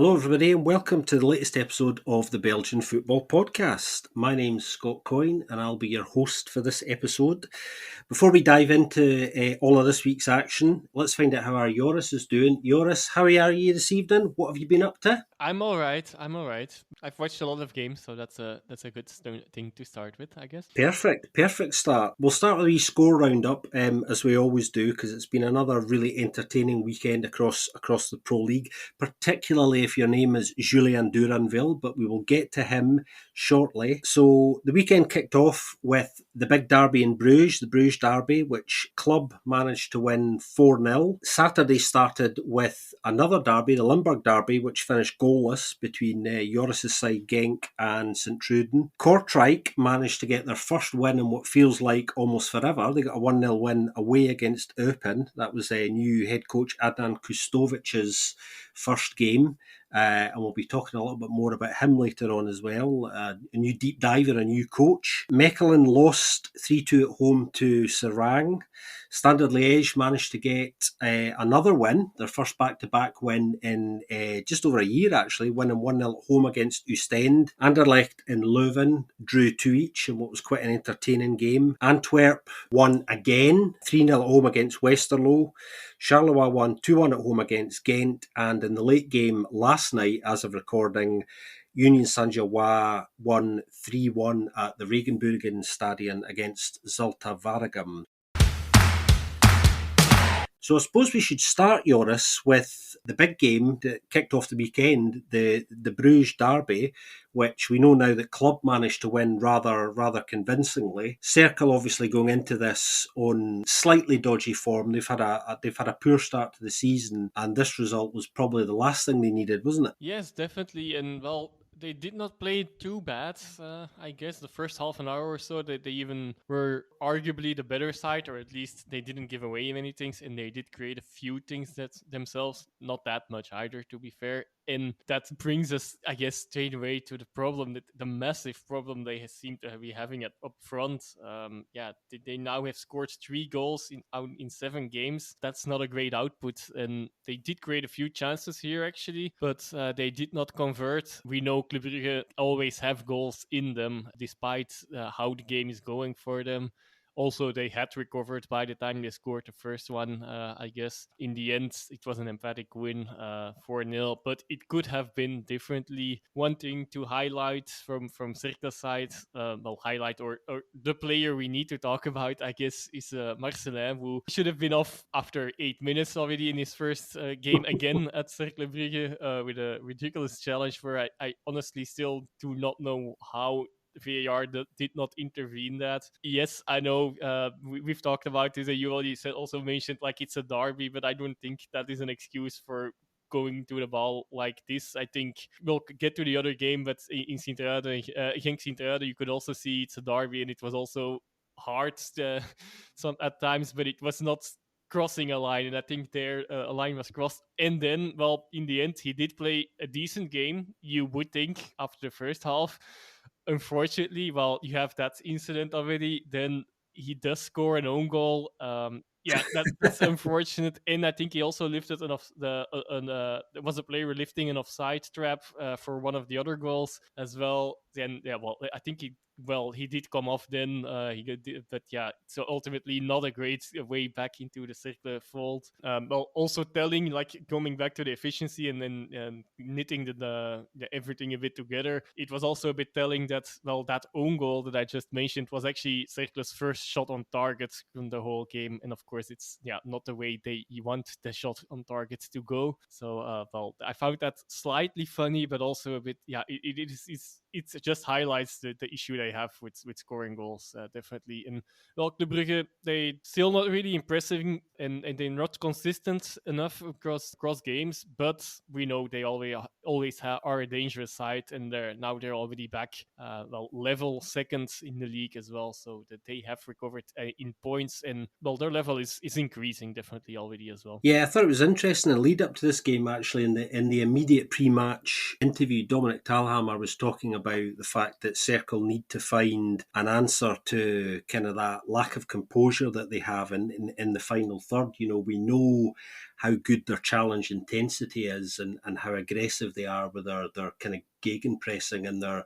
Hello, everybody, and welcome to the latest episode of the Belgian Football podcast. My name's Scott Coyne, and I'll be your host for this episode. Before we dive into all of this week's action, let's find out how our Joris is doing. Joris, how are you this evening? What have you been up to? I'm all right. I've watched a lot of games, so that's a good thing to start with, I guess. Perfect start. We'll start with a wee score roundup, as we always do, because it's been another really entertaining weekend across the Pro League, particularly if your name is Julien Duranville, but we will get to him shortly. So the weekend kicked off with the big derby in Bruges, the Bruges derby, which Club managed to win 4-0. Saturday started with another derby, the Limburg derby, which finished goalless between Joris' side Genk and St Truden. Kortrijk managed to get their first win in what feels like almost forever. They got a 1-0 win away against Eupen. That was new head coach Adnan Kustovic's first game. And we'll be talking a little bit more about him later on as well. A new deep diver, a new coach. Mechelen lost 3-2 at home to Seraing. Standard Liège managed to get another win, their first back-to-back win in just over a year, actually, winning 1-0 at home against Oostende. Anderlecht and Leuven drew 2 each in what was quite an entertaining game. Antwerp won again, 3-0 at home against Westerlo. Charleroi won 2-1 at home against Ghent, and in the late game last night, as of recording, Union Saint-Gilloise won 3-1 at the Regenbogen Stadion against Zulte Waregem. So I suppose we should start, Joris, with the big game that kicked off the weekend, the Bruges derby, which we know now that Club managed to win rather convincingly. Cercle obviously going into this on slightly dodgy form. They've had a poor start to the season, and this result was probably the last thing they needed, wasn't it? Yes, definitely. And well, they did not play too bad, I guess. The first half an hour or so, they even were arguably the better side, or at least they didn't give away many things, and they did create a few things that themselves, not that much either, to be fair. And that brings us, I guess, straight away to the problem, the massive problem they seem to be having up front. They now have scored 3 goals in 7 games. That's not a great output, and they did create a few chances here actually, but they did not convert. We know Club Brugge always have goals in them, despite how the game is going for them. Also, they had recovered by the time they scored the first one, I guess. In the end, it was an emphatic win, 4-0, but it could have been differently. One thing to highlight from Cercle's side, highlight or the player we need to talk about, I guess, is Marcelin, who should have been off after 8 minutes already in his first game again at Cercle Brugge with a ridiculous challenge where I honestly still do not know how VAR did not intervene that. Yes, I know we've talked about this, and you already also mentioned like it's a derby, but I don't think that is an excuse for going to the ball like this. I think we'll get to the other game, but in Sint-Truiden, Genk Sint-Truiden, you could also see it's a derby, and it was also hard some at times, but it was not crossing a line, and I think there a line was crossed. And then, well, in the end, he did play a decent game, you would think, after the first half. Unfortunately, well, you have that incident already, then he does score an own goal. That's unfortunate. And I think he also lifted there was a player lifting an offside trap for one of the other goals as well. Then, I think he did come off then. So ultimately not a great way back into the Cercle fold. Also telling, like, coming back to the efficiency and then knitting the everything a bit together, it was also a bit telling that, well, that own goal that I just mentioned was actually Cercle's first shot on target from the whole game. And of course, it's not the way you want the shot on target to go. So, I found that slightly funny, but also a bit, it just highlights the issue they have with scoring goals, definitely. And well, Club Brugge, they still not really impressive, and they're not consistent enough across games, but we know they always are a dangerous side, and they're already back, level second in the league as well, so that they have recovered in points, and well, their level is increasing definitely already as well. Yeah, I thought it was interesting. The lead up to this game, actually, in the immediate pre-match interview, Dominic Thalhammer was talking about the fact that Circle need to find an answer to kind of that lack of composure that they have in the final third. We know how good their challenge intensity is, and how aggressive they are with their kind of gegenpressing, and their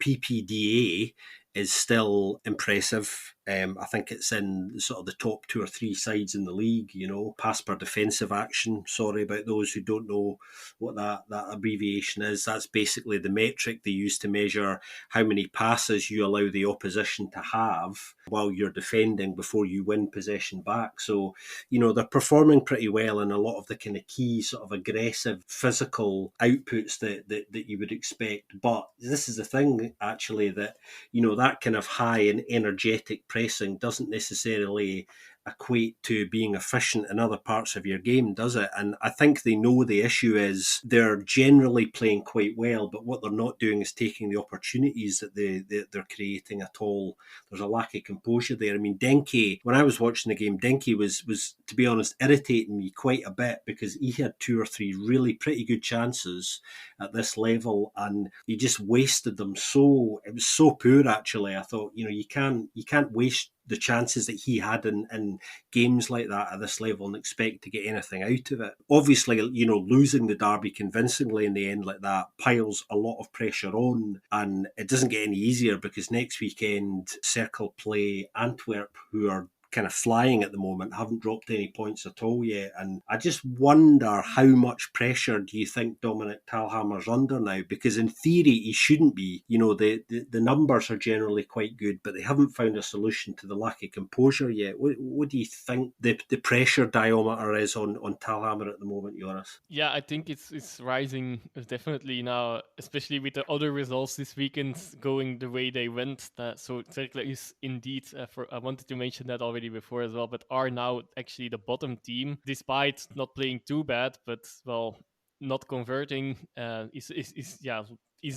PPDA is still impressive. I think it's in sort of the top 2 or 3 sides in the league, pass per defensive action. Sorry about those who don't know what that abbreviation is. That's basically the metric they use to measure how many passes you allow the opposition to have while you're defending before you win possession back. So, they're performing pretty well in a lot of the kind of key sort of aggressive physical outputs that you would expect. But this is the thing, actually, that, that kind of high and energetic pressing doesn't necessarily equate to being efficient in other parts of your game, does it? And I think they know the issue is they're generally playing quite well, but what they're not doing is taking the opportunities that they're creating at all. There's a lack of composure there. I mean, Denke, when I was watching the game, Denke was to be honest, irritating me quite a bit, because he had 2 or 3 really pretty good chances at this level, and he just wasted them. It was so poor, actually. I thought, you can't waste the chances that he had in games like that at this level and expect to get anything out of it. Obviously, losing the derby convincingly in the end like that piles a lot of pressure on, and it doesn't get any easier, because next weekend Cercle play Antwerp, who are kind of flying at the moment, haven't dropped any points at all yet. And I just wonder how much pressure do you think Dominic Thalhammer's under now? Because in theory, he shouldn't be. The numbers are generally quite good, but they haven't found a solution to the lack of composure yet. What do you think the pressure diameter is on Thalhammer at the moment, Joris? Yeah, I think it's rising definitely now, especially with the other results this weekend going the way they went. So Cercle is indeed, I wanted to mention that already before as well, but are now actually the bottom team, despite not playing too bad, but well, not converting is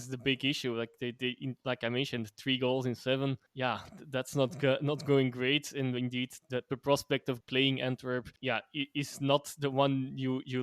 the big issue. Like like I mentioned, 3 goals in 7. Yeah, that's not going great. And indeed, the prospect of playing Antwerp, is not the one you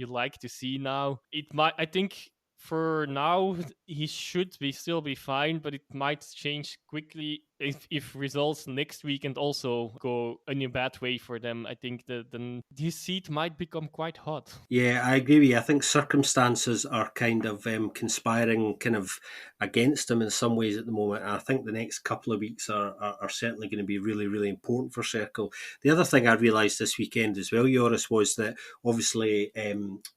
like to see now. I think for now he should still be fine, but it might change quickly if results next week and also go in a bad way for them. I think then his seat might become quite hot. Yeah, I agree with you. I think circumstances are kind of conspiring kind of against him in some ways at the moment. And I think the next couple of weeks are certainly going to be really, really important for Cercle. The other thing I realised this weekend as well, Joris, was that obviously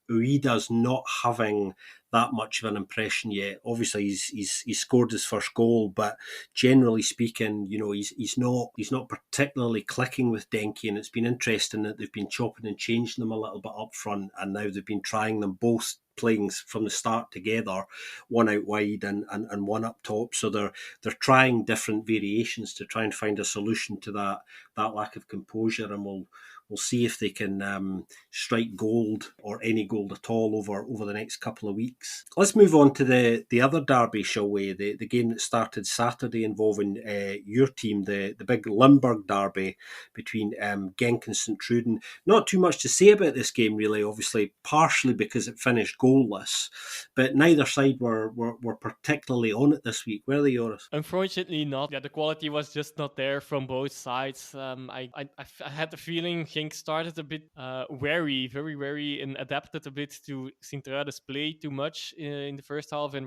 Uida's not having that much of an impression yet. Obviously, he's scored his first goal, but generally speaking, he's not particularly clicking with Denke, and it's been interesting that they've been chopping and changing them a little bit up front, and now they've been trying them both playing from the start together, one out wide and one up top. So they're trying different variations to try and find a solution to that lack of composure, and we'll see if they can strike gold or any gold at all over the next couple of weeks. Let's move on to the other derby, shall we? The game that started Saturday involving your team, the big Limburg derby between Genk and St Truden. Not too much to say about this game, really, obviously, partially because it finished goalless, but neither side were particularly on it this week, were they, Joris? Unfortunately not. Yeah, the quality was just not there from both sides. I had the feeling Genk started a bit wary, very wary, and adapted a bit to Sint-Truiden's play too much in the first half, and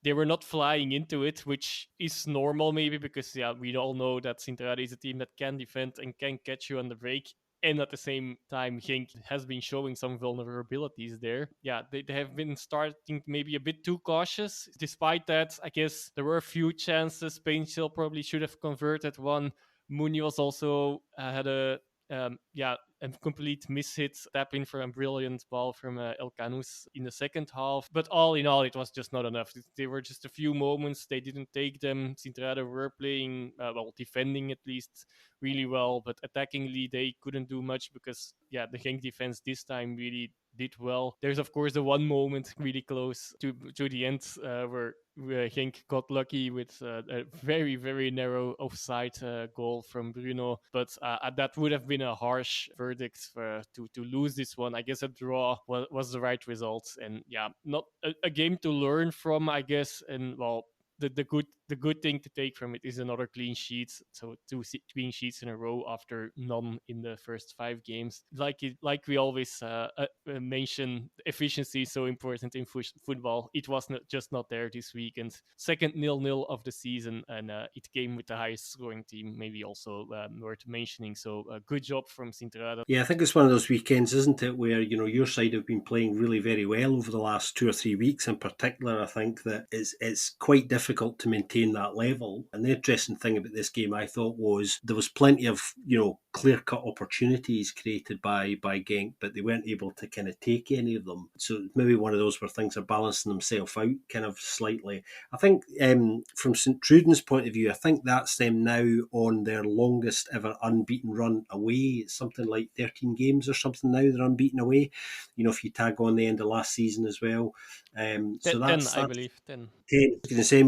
they were not flying into it, which is normal maybe, because we all know that Sint-Truiden is a team that can defend and can catch you on the break. And at the same time, Genk has been showing some vulnerabilities there. Yeah, they have been starting maybe a bit too cautious. Despite that, I guess there were a few chances. Spain still probably should have converted one. Munoz also had a complete mishit tap in for a brilliant ball from El Canus in the second half. But all in all, it was just not enough. They were just a few moments. They didn't take them. Sint-Truiden were playing, defending at least really well, but attackingly they couldn't do much because the Genk defense this time really did well. There's of course the one moment really close to the end where Genk got lucky with a very, very narrow offside goal from Bruno, but that would have been a harsh verdict to lose this one. I guess a draw was the right result, and not a game to learn from, I guess. And the good thing to take from it is another clean sheet. So clean sheets in a row after none in the first 5 games. Like we always mention, efficiency is so important in football. It was not there this week, and second 0-0 of the season, and it came with the highest scoring team. Maybe also worth mentioning. So good job from Sint-Truiden. Yeah, I think it's one of those weekends, isn't it, where, your side have been playing really very well over the last 2 or 3 weeks in particular. I think that it's quite difficult to maintain that level. And the interesting thing about this game, I thought, was there was plenty of, clear-cut opportunities created by Genk, but they weren't able to kind of take any of them. So maybe one of those where things are balancing themselves out kind of slightly. I think from St Truiden's point of view, I think that's them now on their longest ever unbeaten run away. It's something like 13 games or something now they're unbeaten away. If you tag on the end of last season as well. So 10, I believe 10. 10. I was going to say,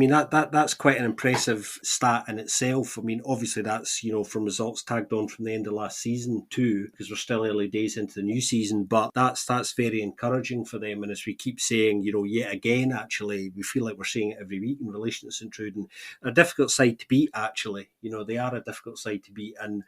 that's quite an impressive stat in itself. Obviously that's, from results tagged on from the end of last season too, because we're still early days into the new season, but that's very encouraging for them. And as we keep saying, yet again, actually, we feel like we're saying it every week in relation to St Truiden, a difficult side to beat, actually. They are a difficult side to beat. And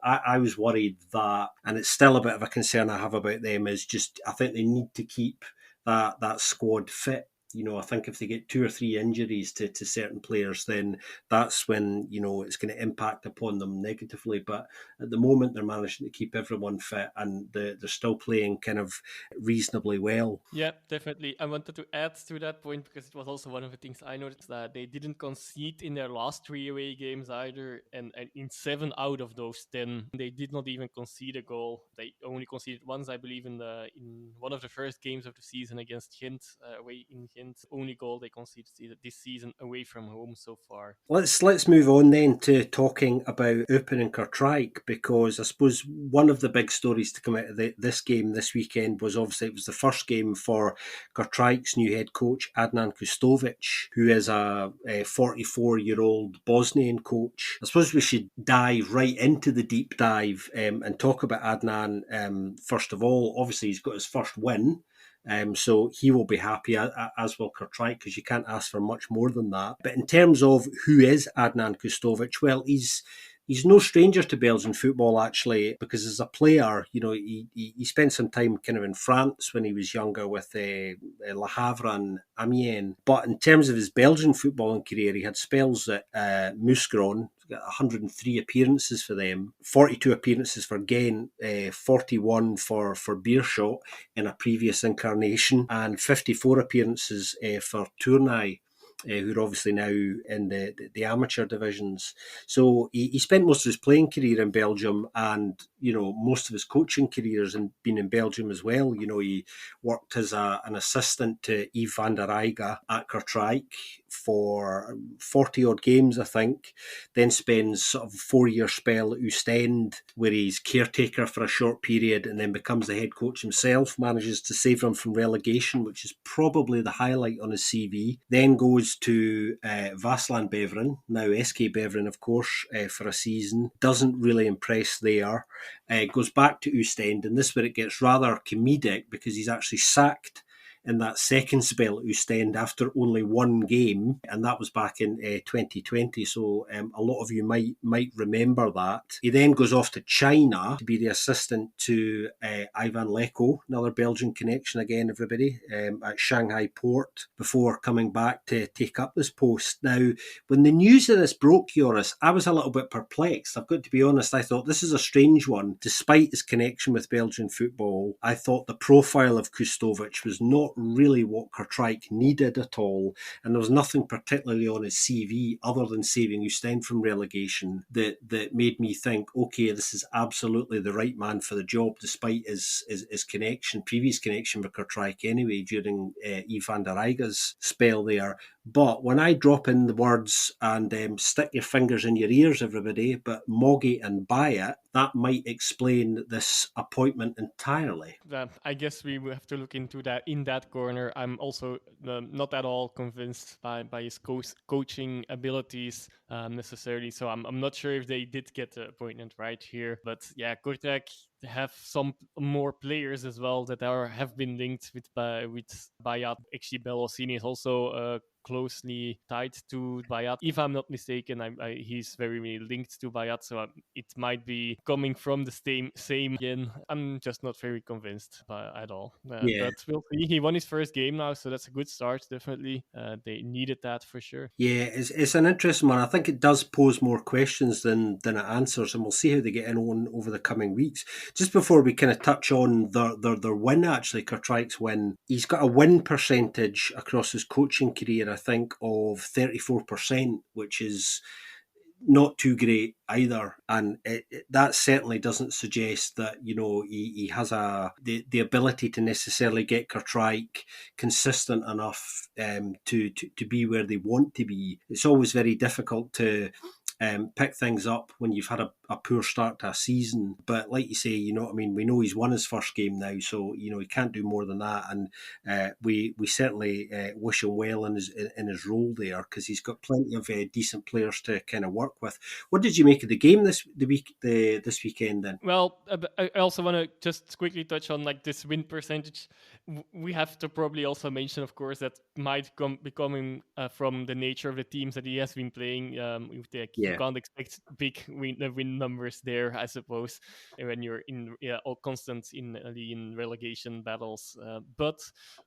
I was worried that, and it's still a bit of a concern I have about them, is just, I think they need to keep that squad fit. I think if they get 2 or 3 injuries to certain players, then that's when, it's going to impact upon them negatively. But at the moment, they're managing to keep everyone fit, and they're still playing kind of reasonably well. Yeah, definitely. I wanted to add to that point because it was also one of the things I noticed, that they didn't concede in their last 3 away games either. And in 7 out of those 10, they did not even concede a goal. They only conceded once, I believe, in one of the first games of the season against Ghent, away in Ghent. Only goal they conceded this season away from home so far. Let's move on then to talking about Eupen and Kortrijk, because I suppose one of the big stories to come out of this game this weekend was obviously it was the first game for Kortrijk's new head coach, Adnan Kustovic, who is a 44-year-old Bosnian coach. I suppose we should dive right into the deep dive and talk about Adnan. First of all, obviously he's got his first win. So he will be happy, as will Kortrijk, because you can't ask for much more than that. But in terms of who is Adnan Kustovic, well, he's no stranger to Belgian football, actually, because as a player, he spent some time kind of in France when he was younger with Le Havre and Amiens. But in terms of his Belgian footballing career, he had spells at Mouscron, got 103 appearances for them, 42 appearances for Ghent, 41 for Beerschot in a previous incarnation, and 54 appearances for Tournai, who are obviously now in the amateur divisions. So he spent most of his playing career in Belgium, and most of his coaching careers and been in Belgium as well. He worked as an assistant to Yves van der Eyga at Kortrijk for 40 odd games, I think. Then spends sort of a 4-year spell at Oostende, where he's caretaker for a short period, and then becomes the head coach himself. Manages to save them from relegation, which is probably the highlight on his CV. Then goes to Vasslan Beveren, now SK Beveren, of course, for a season. Doesn't really impress there. Goes back to Oostende, and this is where it gets rather comedic, because he's actually sacked in that second spell at Oostende after only 1 game, and that was back in 2020. So a lot of you might remember that. He then goes off to China to be the assistant to Ivan Leko, another Belgian connection again, everybody, at Shanghai Port, before coming back to take up this post. Now, when the news of this broke, Joris, I was a little bit perplexed. I've got to be honest. I thought this is a strange one. Despite his connection with Belgian football, I thought the profile of Kustovic was not really what Kortrijk needed at all, and there was nothing particularly on his CV other than saving Oostende from relegation that made me think, okay, this is absolutely the right man for the job, despite his previous connection with Kortrijk anyway, during Yves van der Eyga's spell there. But when I drop in the words and stick your fingers in your ears, everybody, but Moggy and Bayat, that might explain this appointment entirely. I guess we will have to look into that in that corner. I'm also not at all convinced by his coaching abilities necessarily. So I'm not sure if they did get the appointment right here. But yeah, Kortrijk have some more players as well that have been linked with Bayat. Actually, Belosini is also closely tied to Bayat. If I'm not mistaken, he's very linked to Bayat, so it might be coming from the same again. I'm just not very convinced at all. Yeah. But we'll see. He won his first game now, so that's a good start, definitely. They needed that for sure. Yeah, it's an interesting one. I think it does pose more questions than it answers, and we'll see how they get on over the coming weeks. Just before we kind of touch on their win, actually, Kortrijk's win, he's got a win percentage across his coaching career, I think, of 34%, which is not too great either, and that certainly doesn't suggest that he has the ability to necessarily get Kortrijk consistent enough to be where they want to be. It's always very difficult to pick things up when you've had a poor start to a season. But like you say, what I mean, we know he's won his first game now, so he can't do more than that. And we certainly wish him well in his role there, because he's got plenty of decent players to kind of work with. What did you make of the game this weekend then? Well, I also want to just quickly touch on like this win percentage. We have to probably also mention, of course, that might be coming from the nature of the teams that he has been playing. You Yeah. can't expect big win numbers there, I suppose, when you're all constant in relegation battles. But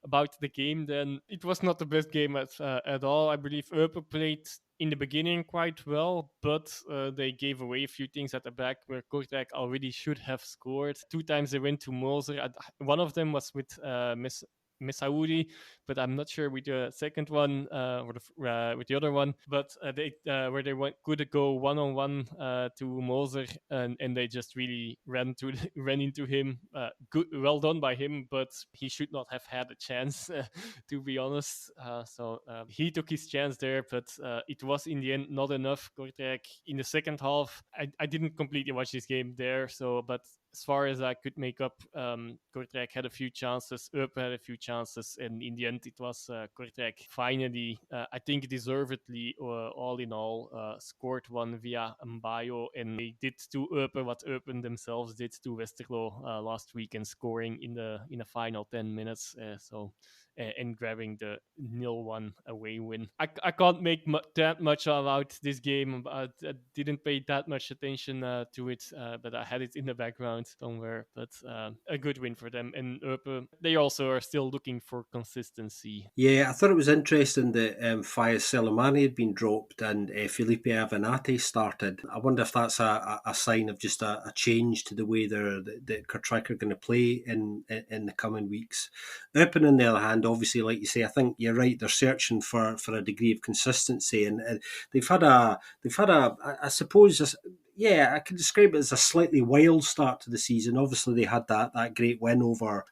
about the game, then it was not the best game at all. I believe Eupen played in the beginning quite well, but they gave away a few things at the back where Kortrijk already should have scored. 2 times they went to Moser. One of them was with Messaoudi, but I'm not sure with the second one or with the other one. But they where they could go 1-on-1 to Moser, and they just really ran into him. Good, well done by him, but he should not have had a chance, to be honest. So he took his chance there, but it was in the end not enough. Kortrijk in the second half. I didn't completely watch this game there, but as far as I could make up, Kortrijk had a few chances, Eupen had a few chances, and in the end it was Kortrijk finally, I think deservedly, all in all, scored one via Mbayo, and they did to Eupen what Eupen themselves did to Westerlo last weekend, scoring in the final 10 minutes. And grabbing the 0-1 away win. I can't make that much about this game. I didn't pay that much attention to it, but I had it in the background somewhere. But a good win for them. And Eupen, they also are still looking for consistency. Yeah, I thought it was interesting that Fayez Selemani had been dropped and Felipe Avenatti started. I wonder if that's a sign of just a change to the way that Kortrijk are going to play in the coming weeks. Eupen, on the other hand, obviously, like you say, I think you're right. They're searching for a degree of consistency, and they've had I suppose. Yeah, I can describe it as a slightly wild start to the season. Obviously, they had that great win over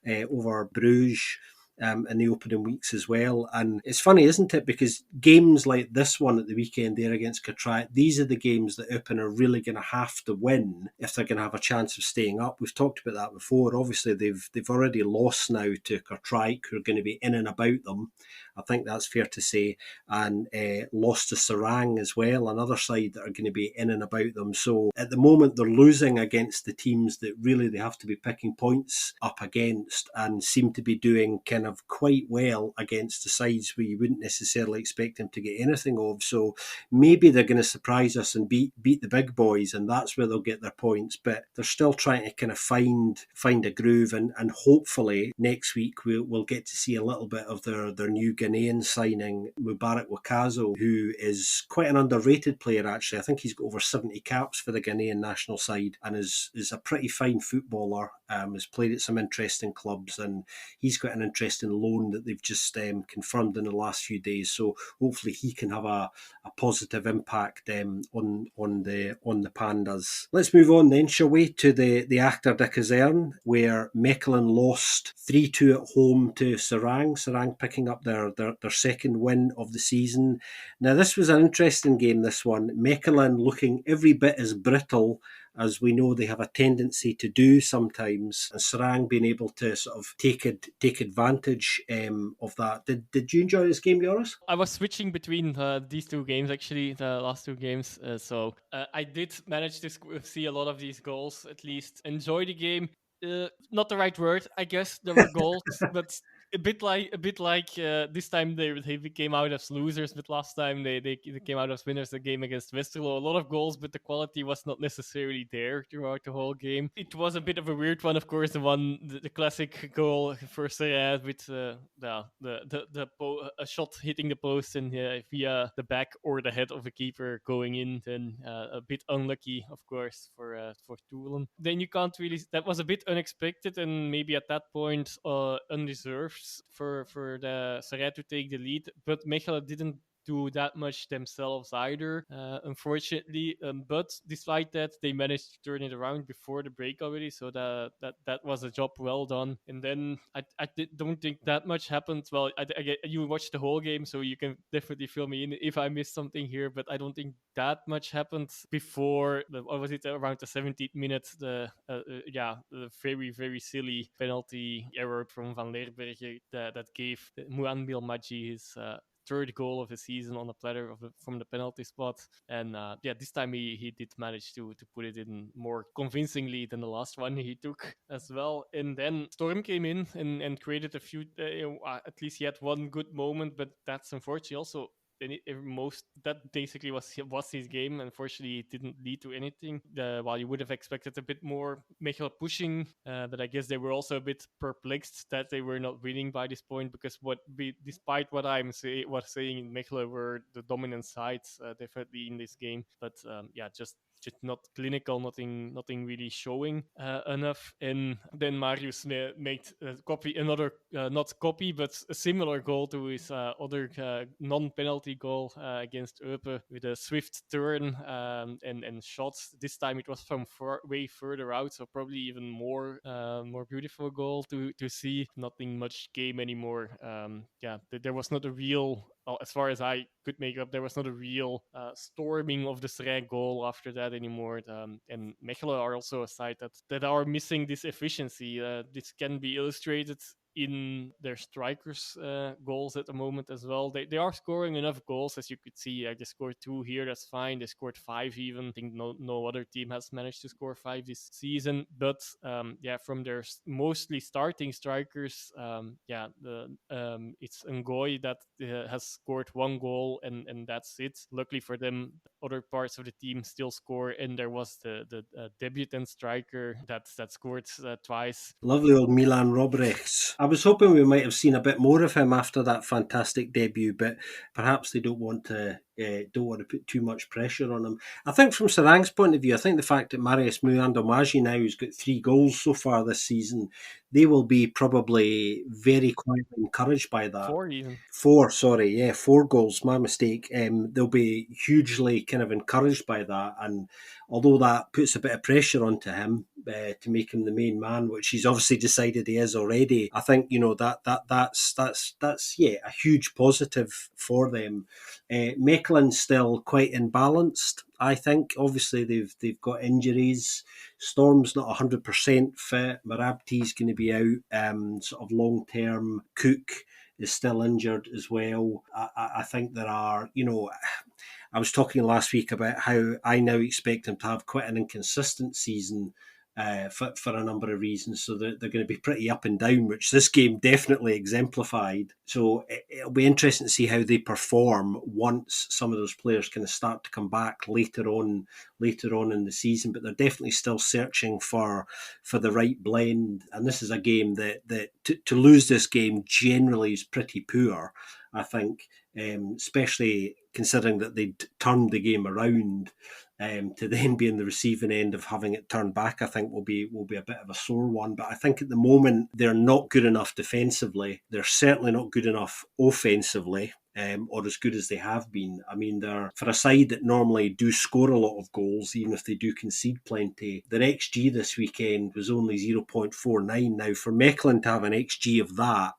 Bruges in the opening weeks as well. And it's funny, isn't it? Because games like this one at the weekend there against Kortrijk, these are the games that Eupen are really going to have to win if they're going to have a chance of staying up. We've talked about that before. Obviously, they've already lost now to Kortrijk, who are going to be in and about them. I think that's fair to say. And lost to Seraing as well, another side that are going to be in and about them. So at the moment, they're losing against the teams that really they have to be picking points up against, and seem to be doing kind of quite well against the sides where you wouldn't necessarily expect them to get anything of. So maybe they're going to surprise us and beat the big boys, and that's where they'll get their points. But they're still trying to kind of find a groove, and hopefully next week we'll get to see a little bit of their new Ghanaian signing, Mubarak Wakazo, who is quite an underrated player actually. I think he's got over 70 caps for the Ghanaian national side, and is a pretty fine footballer. Has played at some interesting clubs, and he's got an interesting loan that they've just confirmed in the last few days. So hopefully he can have a positive impact on the Pandas. Let's move on then, shall we, to the Achter de Kazerne, where Mechelen lost 3-2 at home to Seraing. Seraing picking up their second win of the season. Now this was an interesting game, this one. Mechelen looking every bit as brittle as we know they have a tendency to do sometimes, and Seraing being able to sort of take advantage of that. Did you enjoy this game, Joris? I was switching between these two games, actually, the last two games. So I did manage to see a lot of these goals, at least enjoy the game. Not the right word, I guess. There were goals, but a bit like this time they came out as losers, but last time they came out as winners. The game against Westerlo, a lot of goals, but the quality was not necessarily there throughout the whole game. It was a bit of a weird one, of course, the classic goal for Seraing with a shot hitting the post and via the back or the head of the keeper going in. Then a bit unlucky, of course, for Toulon. Then you can't really. That was a bit unexpected and maybe at that point undeserved for the Seraing to take the lead. But Mechelen didn't do that much themselves either, unfortunately. But despite that, they managed to turn it around before the break already, so that was a job well done. And then don't think that much happened. Well, you watched the whole game, so you can definitely fill me in if I missed something here. But I don't think that much happened before. What was it, around the 17th minute? The very very silly penalty error from Van Leerberghe that gave Muan Bilmaji his third goal of the season on a platter from the penalty spot. And this time he did manage to put it in more convincingly than the last one he took as well. And then Storm came in and created a few, at least he had one good moment, but that's unfortunately also that basically was his game. Unfortunately, it didn't lead to anything. While you would have expected a bit more Mechelen pushing, but I guess they were also a bit perplexed that they were not winning by this point, because despite what I'm saying, Mechelen were the dominant sides definitely in this game. But just not clinical, nothing really showing enough. And then Marius made not copy, but a similar goal to his other non-penalty goal against Eupen with a swift turn and shots. This time it was from way further out, so probably even more beautiful goal to see. Nothing much game anymore. There was not a real, as far as I could make up, there was not a real storming of the Seraing goal after that anymore. And Mechelen are also a side that are missing this efficiency. This can be illustrated in their strikers' goals at the moment as well. They are scoring enough goals, as you could see. They scored 2 here, that's fine. They scored 5 even. I think no other team has managed to score 5 this season. But from their mostly starting strikers, it's Ngoy that has scored 1 goal, and that's it. Luckily for them, other parts of the team still score, and there was the debutant striker that scored twice. Lovely old Milan Robrechts. I was hoping we might have seen a bit more of him after that fantastic debut, but perhaps they don't want to put too much pressure on him. I think from Seraing's point of view, I think the fact that Marius Muandomaji now has got 3 goals so far this season, they will be probably very quietly encouraged by that. 4 even. 4, sorry, yeah, 4 goals, my mistake. They'll be hugely kind of encouraged by that, and although that puts a bit of pressure onto him to make him the main man, which he's obviously decided he is already, I think that's a huge positive for them. Mechelen's still quite imbalanced, I think. Obviously they've got injuries. Storm's not 100% fit. Marabti's going to be out sort of long term. Cook is still injured as well. I think there are, I was talking last week about how I now expect him to have quite an inconsistent season for a number of reasons. So they're going to be pretty up and down, which this game definitely exemplified. So it'll be interesting to see how they perform once some of those players kind of start to come back later on in the season. But they're definitely still searching for the right blend. And this is a game that to lose this game generally is pretty poor, I think, especially considering that they'd turned the game around. To then be in the receiving end of having it turned back, I think will be a bit of a sore one. But I think at the moment they're not good enough defensively. They're certainly not good enough offensively, or as good as they have been. I mean, they're, for a side that normally do score a lot of goals, even if they do concede plenty, their XG this weekend was only 0.49. Now, for Mechelen to have an XG of that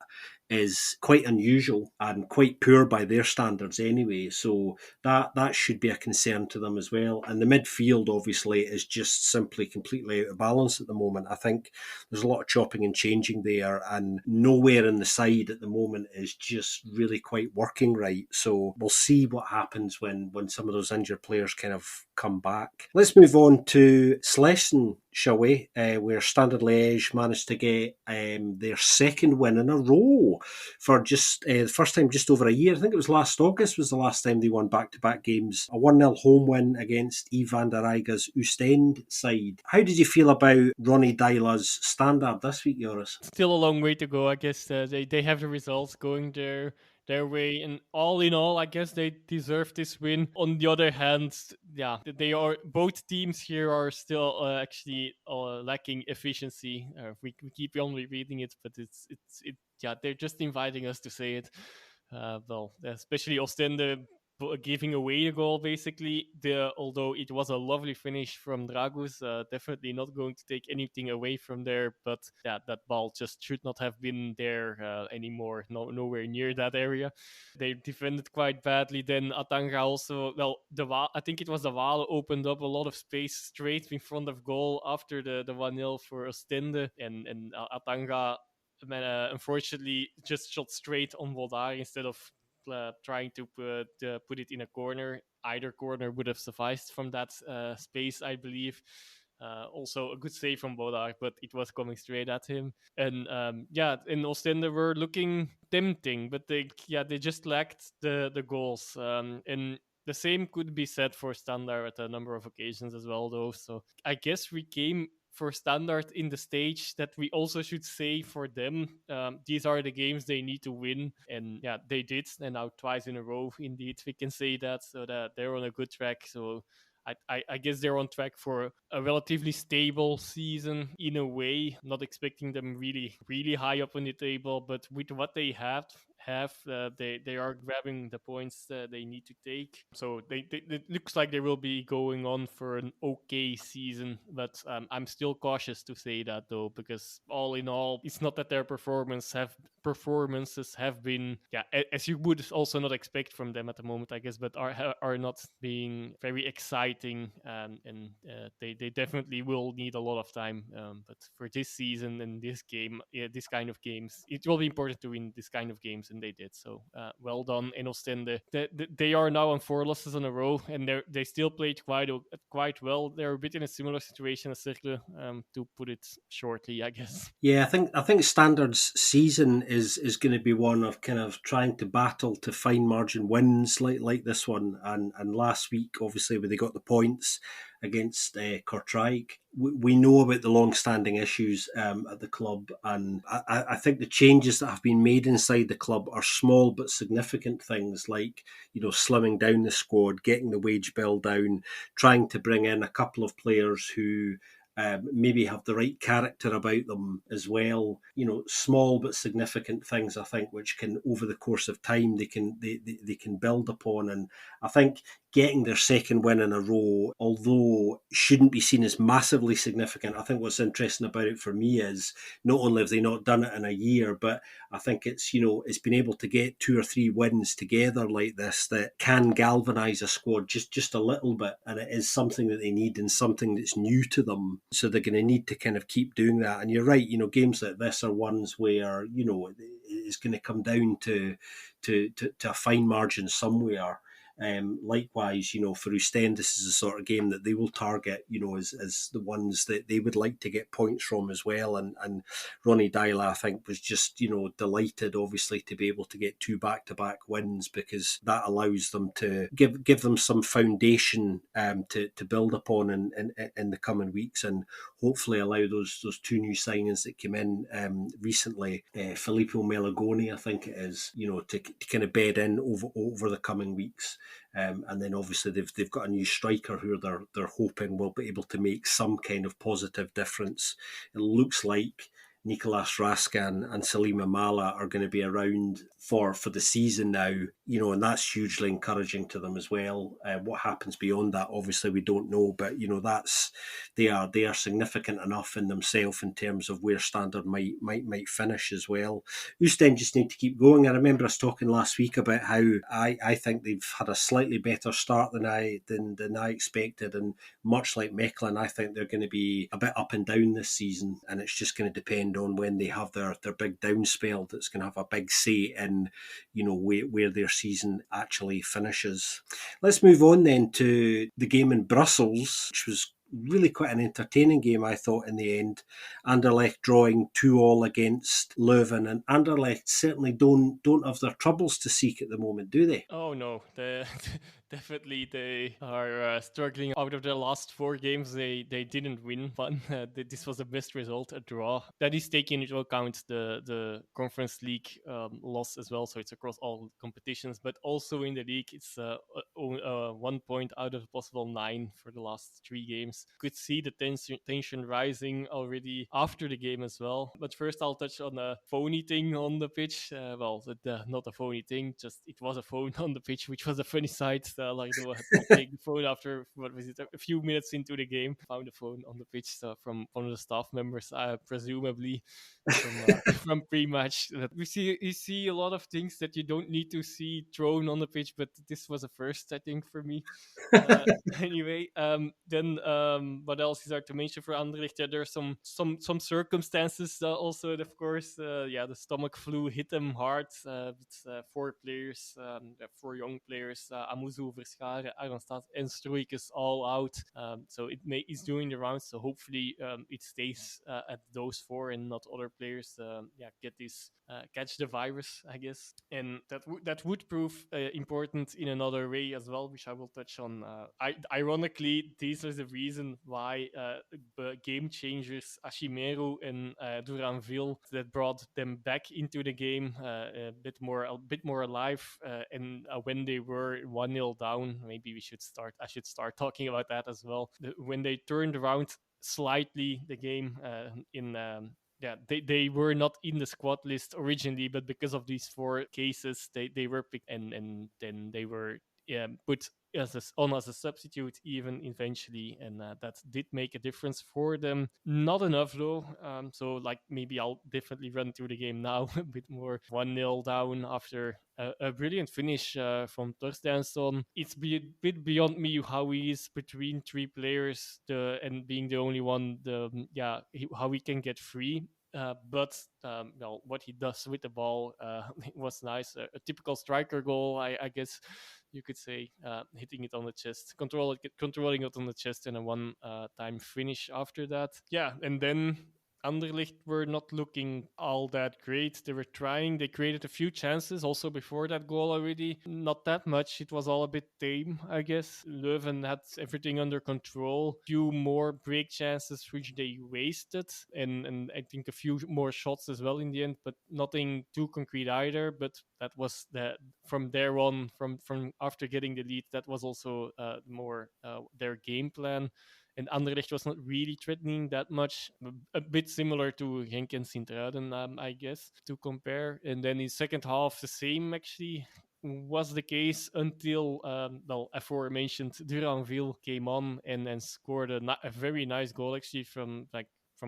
is quite unusual and quite poor by their standards anyway. So that should be a concern to them as well. And the midfield obviously is just simply completely out of balance at the moment. I think there's a lot of chopping and changing there, and nowhere in the side at the moment is just really quite working right. So we'll see what happens when some of those injured players kind of come back. Let's move on to Schlesien, shall we? Where Standard Liège managed to get their second win in a row for just the first time just over a year. I think it was last August was the last time they won back-to-back games. A 1-0 home win against Yves van der Eyge's Oostende side. How did you feel about Ronnie Dyla's Standard this week, Joris? Still a long way to go, I guess. They have the results going their way, and all in all, I guess they deserve this win. On the other hand, yeah, they are both teams here are still actually lacking efficiency. We keep on repeating it, but yeah, they're just inviting us to say it. Well, especially Ostende giving away the goal basically. Although it was a lovely finish from Dragus, definitely not going to take anything away from there. But yeah, that ball just should not have been there anymore. Nowhere near that area. They defended quite badly. Then Atanga also. Well, I think it was the Wale opened up a lot of space straight in front of goal after the 1-0 for Ostende, and Atanga. Unfortunately, just shot straight on Voldar instead of trying to put it in a corner. Either corner would have sufficed from that space, I believe. Also, a good save from Bodar, but it was coming straight at him. And yeah, in Ostende were looking tempting, but they just lacked the goals. And the same could be said for Standard at a number of occasions as well, though. So I guess we came for Standard in the stage that we also should say for them. These are the games they need to win, and yeah, they did, and now twice in a row. Indeed, we can say that, so that they're on a good track. So I guess they're on track for a relatively stable season in a way. Not expecting them really high up on the table, but with what they have, they are grabbing the points they need to take. So it looks like they will be going on for an okay season, but I'm still cautious to say that though, because all in all, it's not that their performances have been, as you would also not expect from them at the moment, I guess, but are not being very exciting, and they definitely will need a lot of time. But for this season and this game, this kind of games, it will be important to win this kind of games, and they did. So well done in Ostende. They are now on 4 losses in a row, and they still played quite well. They're a bit in a similar situation as Cercle, to put it shortly, I guess. Yeah, I think Standard's season is going to be one of kind of trying to battle to find margin wins like this one. And last week, obviously, when they got the points against Kortrijk, we know about the long-standing issues at the club, and I think the changes that have been made inside the club are small but significant things, like, you know, slimming down the squad, getting the wage bill down, trying to bring in a couple of players who maybe have the right character about them as well. You know, small but significant things, I think, which can, over the course of time, they can build upon. And I think getting their second win in a row, although shouldn't be seen as massively significant, I think what's interesting about it for me is not only have they not done it in a year, but I think it's, you know, it's been able to get 2 or 3 wins together like this that can galvanise a squad just a little bit, and it is something that they need and something that's new to them. So they're going to need to kind of keep doing that. And you're right, you know, games like this are ones where, you know, it's going to come down to a fine margin somewhere. Likewise, you know, for Oostende, this is the sort of game that they will target, you know, as the ones that they would like to get points from as well. And Ronnie Dyla, I think, was just, you know, delighted, obviously, to be able to get 2 back-to-back wins, because that allows them to give them some foundation to build upon in the coming weeks, and hopefully allow those 2 new signings that came in recently, Filippo Melagoni, I think it is, you know, to kind of bed in over the coming weeks. And then obviously they've got a new striker who they're hoping will be able to make some kind of positive difference. It looks like Nicolas Raskan and Salim Amala are going to be around for the season now, you know, and that's hugely encouraging to them as well. What happens beyond that, obviously, we don't know, but you know, they are significant enough in themselves in terms of where Standard might finish as well. Oostende just need to keep going. I remember us talking last week about how I think they've had a slightly better start than I expected, and much like Mechelen, I think they're going to be a bit up and down this season, and it's just going to depend weekend on when they have their big down spell that's going to have a big say in, where their season actually finishes. Let's move on then to the game in Brussels, which was really quite an entertaining game, I thought, in the end. Anderlecht drawing 2-2 against Leuven, and Anderlecht certainly don't have their troubles to seek at the moment, do they? Oh no, definitely they are struggling. Out of their last 4 games, they didn't win one. This was the best result, a draw. That is taking into account the Conference League loss as well, so it's across all competitions. But also in the league, it's 1 point out of a possible 9 for the last 3 games. Could see the tension rising already after the game as well. But first, I'll touch on a phony thing on the pitch. Not a phony thing, just it was a phone on the pitch, which was a funny sight. Like they had to take the phone after, what was it, a few minutes into the game. Found the phone on the pitch from one of the staff members, presumably from from pre-match. You see a lot of things that you don't need to see thrown on the pitch, but this was a first, I think, for me. Uh, anyway, then what else is there to mention for Anderlecht? Yeah, there's some circumstances also, of course. The stomach flu hit them hard. With 4 players, 4 young players, Amuzu, Verscharen, Arnstad, and Struikens all out. So it's doing the rounds. So hopefully it stays at those 4 and not other players. Catch the virus, I guess, and that would prove important in another way as well, which I will touch on. Ironically, these are the reason why game changers Ashimero and Duranville, that brought them back into the game a bit more alive. And when they were 1-0 down, maybe I should start talking about that as well. When they turned around slightly the game they were not in the squad list originally, but because of these 4 cases, they were picked, and then they were put as a substitute even eventually, and that did make a difference for them. Not enough though. So like maybe I'll definitely run through the game now a bit more. 1-0 down after a brilliant finish from Torstensson. It's a bit beyond me how he is between 3 players and being the only one. How he can get free. What he does with the ball it was nice. A typical striker goal, I guess you could say, hitting it on the chest, controlling it on the chest, and a one-time finish after that. Yeah, and then Anderlecht were not looking all that great. They were trying. They created a few chances also before that goal already. Not that much. It was all a bit tame, I guess. Leuven had everything under control. Few more break chances which they wasted, and I think a few more shots as well in the end, but nothing too concrete either. But that was from there on, from after getting the lead, that was also more their game plan. And Anderlecht was not really threatening that much. A bit similar to Genk and Sint-Truiden, I guess, to compare. And then in second half, the same actually was the case until aforementioned Duranville came on and scored a very nice goal actually from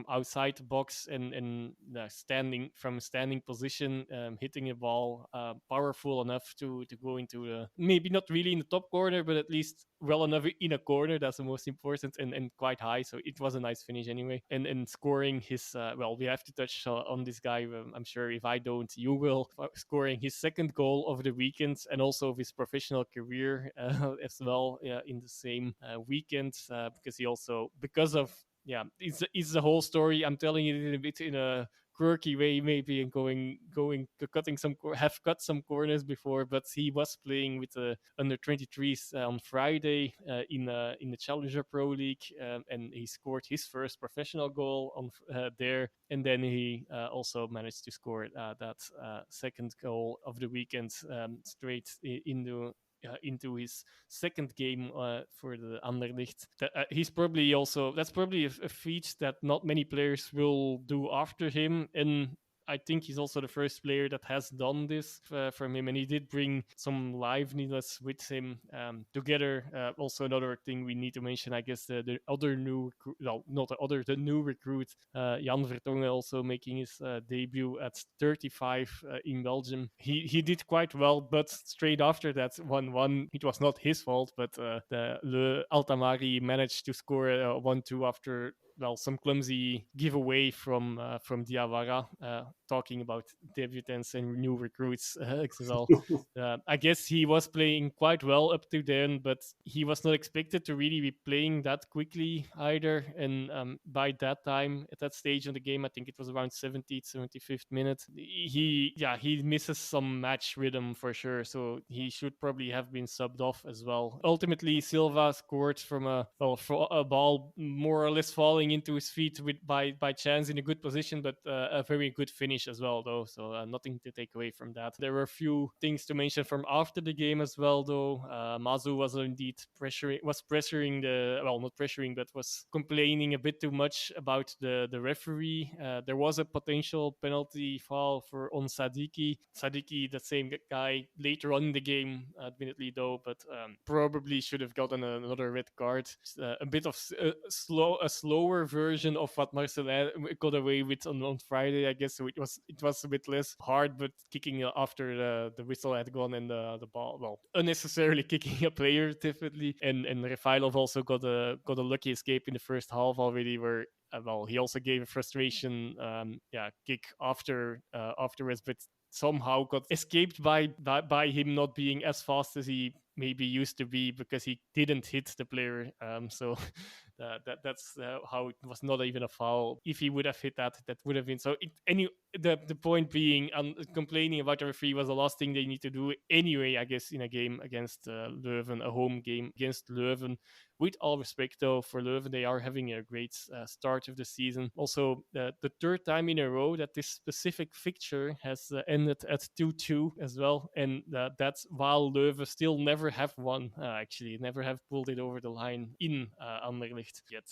outside the box and standing position, hitting a ball powerful enough to go into maybe not really in the top corner, but at least well enough in a corner. That's the most important, and quite high. So it was a nice finish anyway. And scoring his we have to touch on this guy. I'm sure if I don't, you will. Scoring his second goal of the weekend and also of his professional career as well in the same weekend, because of it's the whole story. I'm telling it a bit in a quirky way, maybe, and have cut some corners before. But he was playing with the under 23s on Friday in the Challenger Pro League, and he scored his first professional goal on there, and then he also managed to score that second goal of the weekend straight into his second game for the Anderlecht. That's probably a feat that not many players will do after him, and I think he's also the first player that has done this from him, and he did bring some liveliness with him together. Also, another thing we need to mention, I guess, the other new, the new recruit, Jan Vertongen, also making his debut at 35 in Belgium. He did quite well, but straight after that 1-1, it was not his fault, but the Le Altamari managed to score 1-2 after some clumsy giveaway from Diawara, talking about debutants and new recruits as well. I guess he was playing quite well up to then, but he was not expected to really be playing that quickly either. And by that time, at that stage of the game, I think it was around 70th, 75th minute, he misses some match rhythm for sure. So he should probably have been subbed off as well. Ultimately, Silva scored from a ball more or less falling into his feet by chance in a good position, but a very good finish as well, though. So nothing to take away from that. There were a few things to mention from after the game as well, though. Mazu was indeed pressuring not pressuring, but was complaining a bit too much about the referee. There was a potential penalty foul on Sadiki. Sadiki, the same guy, later on in the game, admittedly though, but probably should have gotten another red card. A bit of a slower version of what Marcelin got away with on Friday, I guess. So it was a bit less hard, but kicking after the whistle had gone and the ball, unnecessarily kicking a player, definitely. And Refailov also got a lucky escape in the first half already, where he also gave a frustration kick afterwards, but somehow got escaped by him not being as fast as he maybe used to be, because he didn't hit the player. So that's how it was not even a foul. If he would have hit that would have been. So the point being, complaining about the referee was the last thing they need to do anyway, I guess, in a game against Leuven, a home game against Leuven. With all respect, though, for Leuven, they are having a great start of the season. Also, the third time in a row that this specific fixture has ended at 2-2 as well. And that's while Leuven still never have won, actually. Never have pulled it over the line in Anderlecht yet.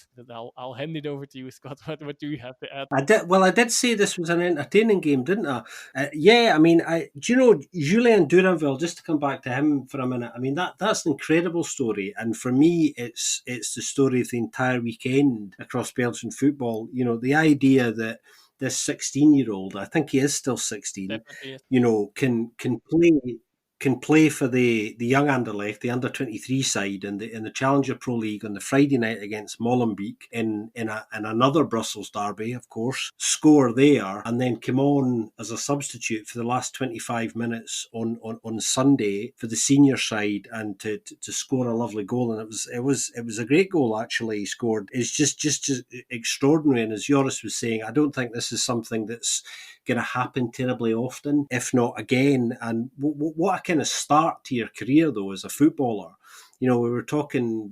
I'll hand it over to you, Scott. What do you have to add? I did say this was an entertaining game, didn't I? Do you know Julien Duranville? Just to come back to him for a minute. I mean, that's an incredible story, and for me, it's the story of the entire weekend across Belgian football. You know, the idea that this 16-year-old, I think he is still 16, Definitely. you know, can play for the young Anderlecht, the under-23 side in the Challenger Pro League on the Friday night against Molenbeek in another Brussels derby, of course, score there, and then come on as a substitute for the last 25 minutes on Sunday for the senior side, and to score a lovely goal. And it was a great goal, actually. He scored. It's just extraordinary. And as Joris was saying, I don't think this is something that's going to happen terribly often, if not again. And what a kind of start to your career, though, as a footballer. You know, we were talking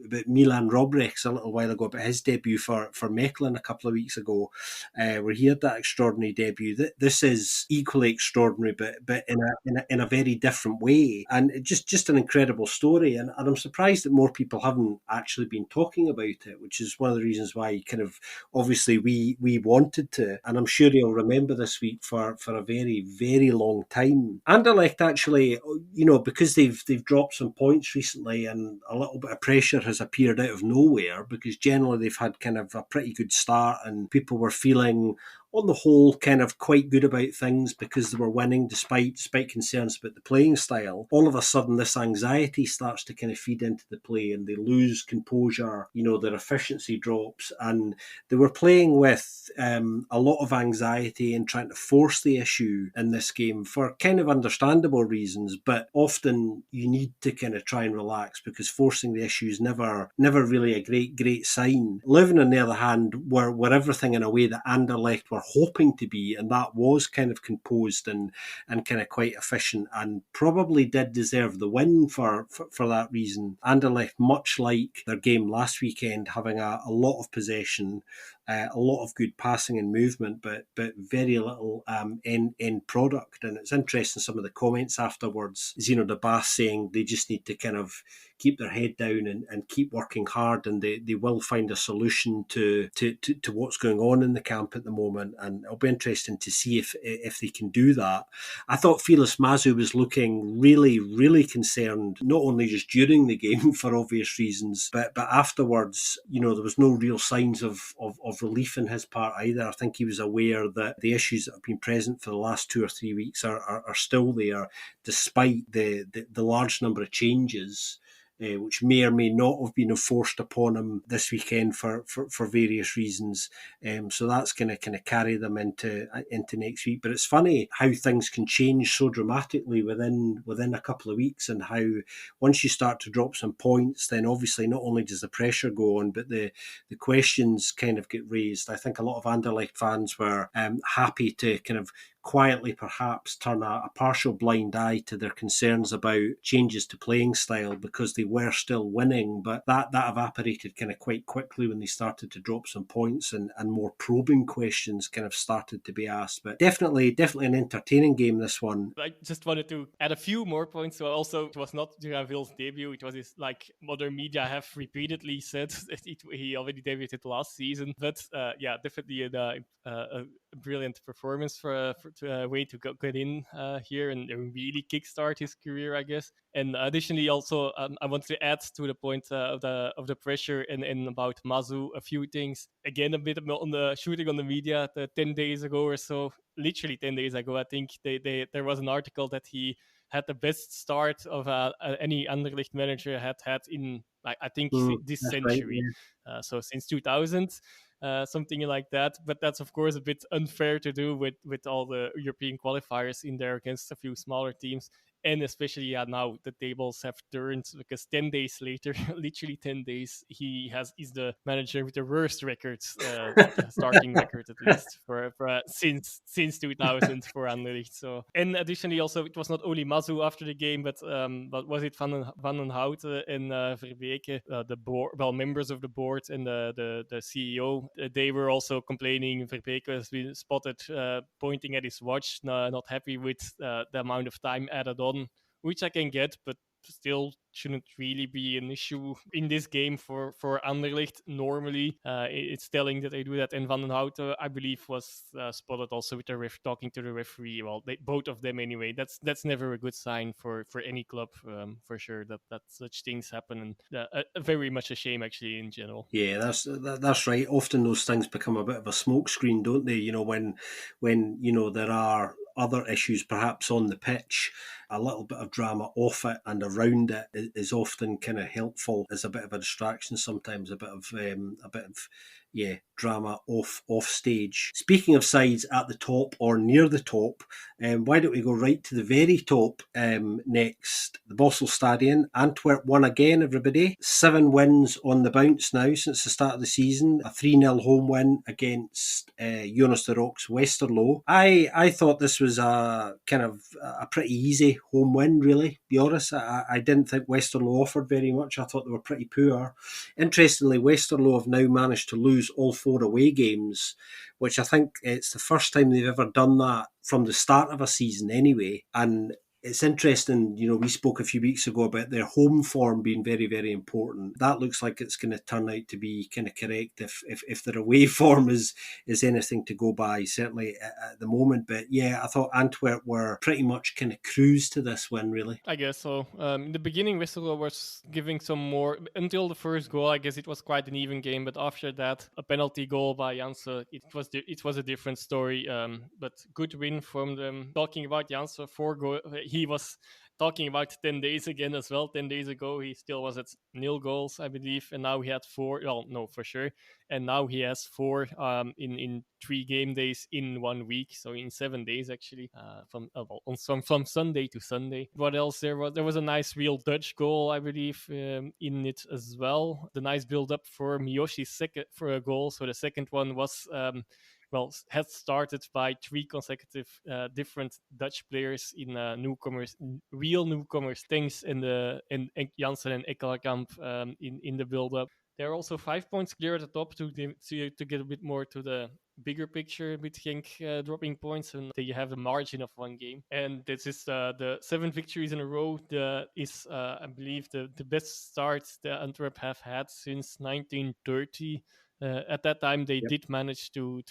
about Milan Robrechts a little while ago, about his debut for Mechelen a couple of weeks ago, where he had that extraordinary debut. This is equally extraordinary, but in a very different way, and just an incredible story. And I'm surprised that more people haven't actually been talking about it, which is one of the reasons why kind of obviously we wanted to. And I'm sure you'll remember this week for a very, very long time. Anderlecht, actually, you know, because they've dropped some points recently, and a little bit of pressure has appeared out of nowhere, because generally they've had kind of a pretty good start and people were feeling, on the whole, kind of quite good about things because they were winning despite concerns about the playing style. All of a sudden, this anxiety starts to kind of feed into the play, and they lose composure. You know, their efficiency drops, and they were playing with a lot of anxiety and trying to force the issue in this game for kind of understandable reasons. But often you need to kind of try and relax, because forcing the issue is never really a great sign. Leuven, on the other hand, were everything in a way that Anderlecht were hoping to be, and that was kind of composed and kind of quite efficient, and probably did deserve the win for that reason. Anderlecht, much like their game last weekend, having a lot of possession, a lot of good passing and movement, but very little end product. And it's interesting, some of the comments afterwards, Zeno de Baas saying they just need to kind of keep their head down and keep working hard, and they will find a solution to what's going on in the camp at the moment. And it'll be interesting to see if they can do that. I thought Felix Mazu was looking really, really concerned, not only just during the game for obvious reasons, but afterwards. You know, there was no real signs of relief in his part either. I think he was aware that the issues that have been present for the last 2 or 3 weeks are still there, despite the large number of changes which may or may not have been enforced upon him this weekend for various reasons. So that's going to kind of carry them into next week. But it's funny how things can change so dramatically within a couple of weeks, and how once you start to drop some points, then obviously not only does the pressure go on, but the questions kind of get raised. I think a lot of Anderlecht fans were happy to kind of quietly perhaps turn a partial blind eye to their concerns about changes to playing style because they were still winning, but that evaporated kind of quite quickly when they started to drop some points, and more probing questions kind of started to be asked. But definitely an entertaining game, this one. I just wanted to add a few more points. So also, it was not Duranville's debut. It was his, like modern media have repeatedly said, he already debuted last season. But yeah, definitely a brilliant performance for a way to get in here and really kickstart his career, I guess. And additionally, also I want to add to the point of the pressure and about Mazu a few things. Again, a bit on the shooting on the media. 10 days ago or so, literally 10 days ago, I think there was an article that he had the best start of any Anderlecht manager had in I think this That's right, century. yeah. So since 2000. Something like that, but that's of course a bit unfair to do with all the European qualifiers in there against a few smaller teams, and especially now the tables have turned because 10 days later, literally 10 days, is the manager with the worst records, starting record at least for since 2000 for Anderlecht. So, and additionally, also it was not only Mazu after the game, but was it Van den Houten and Verbeke, the board, well, members of the board and the CEO. They were also complaining. Verbeke has been spotted pointing at his watch, not happy with the amount of time added on, which I can get, but still shouldn't really be an issue in this game for Anderlecht. Normally, it's telling that they do that. And Van den Houten, I believe, was spotted also with the talking to the referee. Well, both of them anyway. That's never a good sign for any club, for sure. That such things happen, and very much a shame actually in general. Yeah, that's right. Often those things become a bit of a smokescreen, don't they? When there are other issues perhaps on the pitch, a little bit of drama off it and around it is often kind of helpful as a bit of a distraction. Sometimes a bit of drama off stage. Speaking of sides at the top or near the top, why don't we go right to the very top next? The Bossel Stadion. Antwerp won again, everybody. 7 wins on the bounce now since the start of the season. A 3-0 home win against Jonas de Rock's Westerlo. I thought this was a kind of a pretty easy home win, really, Joris. I didn't think Westerlo offered very much. I thought they were pretty poor. Interestingly, Westerlo have now managed to lose all 4 away games, which I think it's the first time they've ever done that from the start of a season anyway. And it's interesting, we spoke a few weeks ago about their home form being very, very important. That looks like it's going to turn out to be kind of correct if their away form is anything to go by, certainly at the moment. But yeah, I thought Antwerp were pretty much kind of cruised to this win, really. I guess so. In the beginning, Westerlo was giving some more, until the first goal. I guess it was quite an even game, but after that, a penalty goal by Janssen, it was a different story. But good win from them. Talking about Janssen, he was talking about 10 days again as well. 10 days ago, he still was at 0 goals, I believe, and now he had 4. Well, no, for sure. And now he has 4 in 3 game days in 1 week, so in 7 days actually, from Sunday to Sunday. What else? There was a nice real Dutch goal, I believe, in it as well. The nice build up for Miyoshi's second for a goal. So the second one was had started by 3 consecutive different Dutch players in real newcomers, things in Janssen and Ekkelenkamp in the build-up. There are also 5 points clear at the top to get a bit more to the bigger picture with Genk dropping points, and you have a margin of 1 game. And this is the 7 victories in a row. I believe, the best start the Antwerp have had since 1930. At that time, they did manage to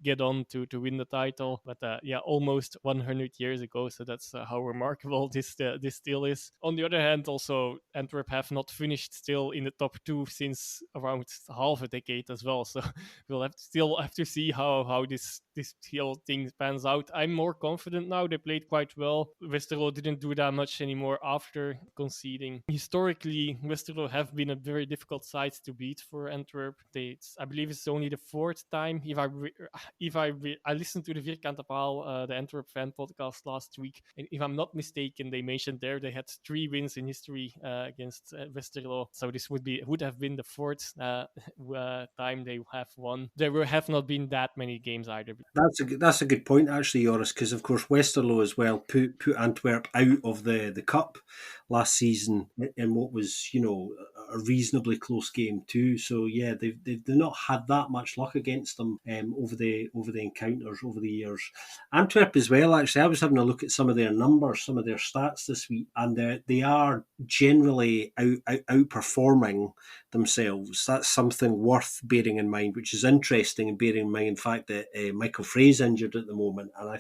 get on to win the title, but almost 100 years ago. So that's how remarkable this still is. On the other hand, also Antwerp have not finished still in the top 2 since around half a decade as well. So we'll still have to see how this this whole thing pans out. I'm more confident now. They played quite well. Westerlo didn't do that much anymore after conceding. Historically, Westerlo have been a very difficult side to beat for Antwerp. I believe it's only the fourth time. I listened to the Vierkante Paal, the Antwerp fan podcast last week, and if I'm not mistaken, they mentioned there they had 3 wins in history against Westerlo. So this would have been the fourth time they have won. There have not been that many games either. That's a good point actually, Joris, because of course Westerlo as well put Antwerp out of the cup last season in what was a reasonably close game too. So yeah, they've not had that much luck against them over the encounters over the years. Antwerp as well. Actually, I was having a look at some of their numbers, some of their stats this week, and they are generally outperforming themselves. That's something worth bearing in mind, which is interesting, and bearing in mind in fact that Michael Frey's injured at the moment, and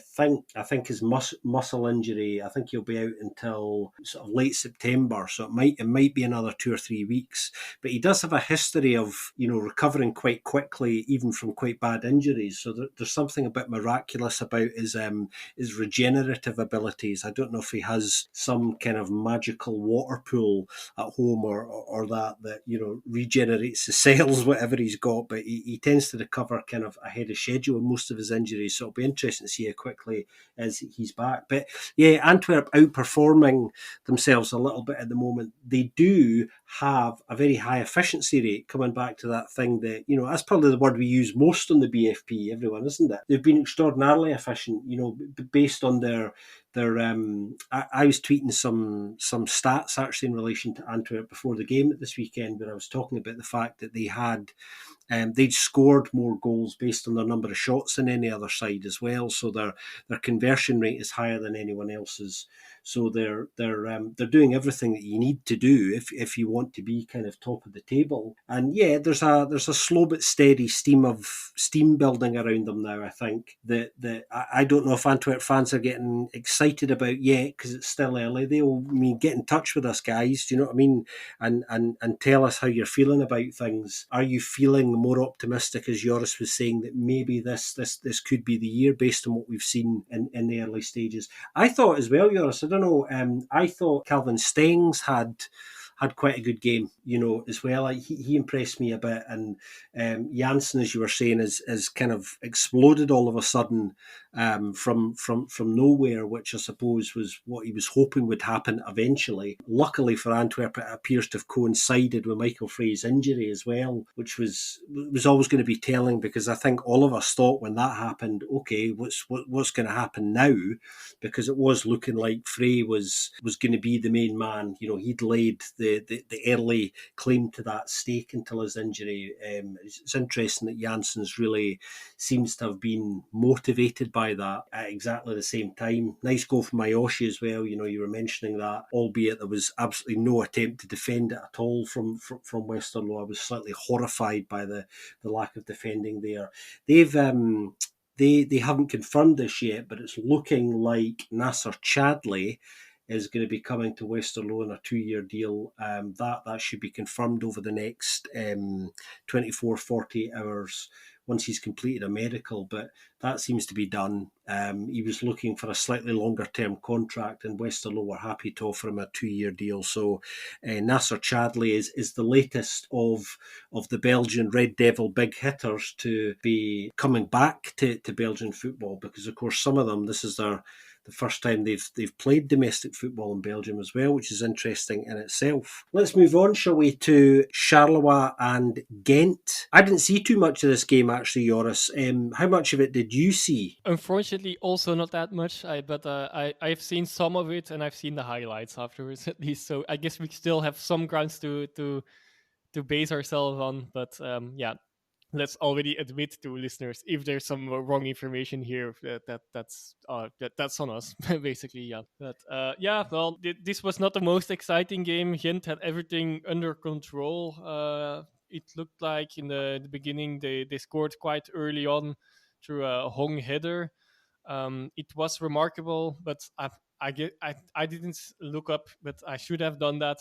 I think his muscle injury, I think he'll be out until sort of late September, so it might be another 2 or 3 weeks. But he does have a history of recovering quite quickly, even from quite bad injuries. So there's something a bit miraculous about his regenerative abilities. I don't know if he has some kind of magical water pool at home or that regenerates the cells, whatever he's got, but he tends to recover kind of ahead of schedule in most of his injuries, so it'll be interesting to see how quickly as he's back. But yeah, Antwerp outperforming themselves a little bit at the moment. They do have a very high efficiency rate, coming back to that thing that, that's probably the word we use most on the BFP, everyone, isn't it? They've been extraordinarily efficient, based on their I was tweeting some stats actually in relation to Antwerp before the game this weekend, where I was talking about the fact that they'd scored more goals based on their number of shots than any other side as well. So their conversion rate is higher than anyone else's. So they're doing everything that you need to do if you want to be kind of top of the table. And yeah, there's a slow but steady steam building around them now. I think that I don't know if Antwerp fans are getting excited about yet, because it's still early. They'll get in touch with us, guys. Do you know what I mean? And tell us how you're feeling about things. Are you feeling more optimistic, as Joris was saying, that maybe this could be the year based on what we've seen in the early stages? I thought as well, Joris, I don't know, I thought Calvin Stengs had quite a good game, as well. He impressed me a bit, and Janssen, as you were saying, is kind of exploded all of a sudden from nowhere, which I suppose was what he was hoping would happen eventually. Luckily for Antwerp, it appears to have coincided with Michael Frey's injury as well, which was always going to be telling, because I think all of us thought when that happened, okay, what's going to happen now? Because it was looking like Frey was going to be the main man. He'd laid the early claim to that stake until his injury. It's interesting that Janssens really seems to have been motivated by that at exactly the same time. Nice goal from Mayoshi as well. You were mentioning that, albeit there was absolutely no attempt to defend it at all from Westerlo. I was slightly horrified by the lack of defending there. They haven't confirmed this yet, but it's looking like Nasser Chadley is going to be coming to Westerlo on a 2-year deal. That should be confirmed over the next 24, 48 hours once he's completed a medical, but that seems to be done. He was looking for a slightly longer term contract, and Westerlo were happy to offer him a 2-year deal. So Nasser Chadley is the latest of the Belgian Red Devil big hitters to be coming back to Belgian football, because of course some of them, this is the first time they've played domestic football in Belgium as well, which is interesting in itself. Let's move on, shall we, to Charleroi and Ghent. I didn't see too much of this game actually, Joris. How much of it did you see? Unfortunately, also not that much. But I've seen some of it, and I've seen the highlights afterwards at least. So I guess we still have some grounds to base ourselves on. But yeah, let's already admit to listeners if there's some wrong information here, that's on us basically. Yeah, but yeah, well, this was not the most exciting game. Ghent had everything under control. It looked like in the beginning they scored quite early on through a Hong header. It was remarkable, but I didn't look up, but I should have done that.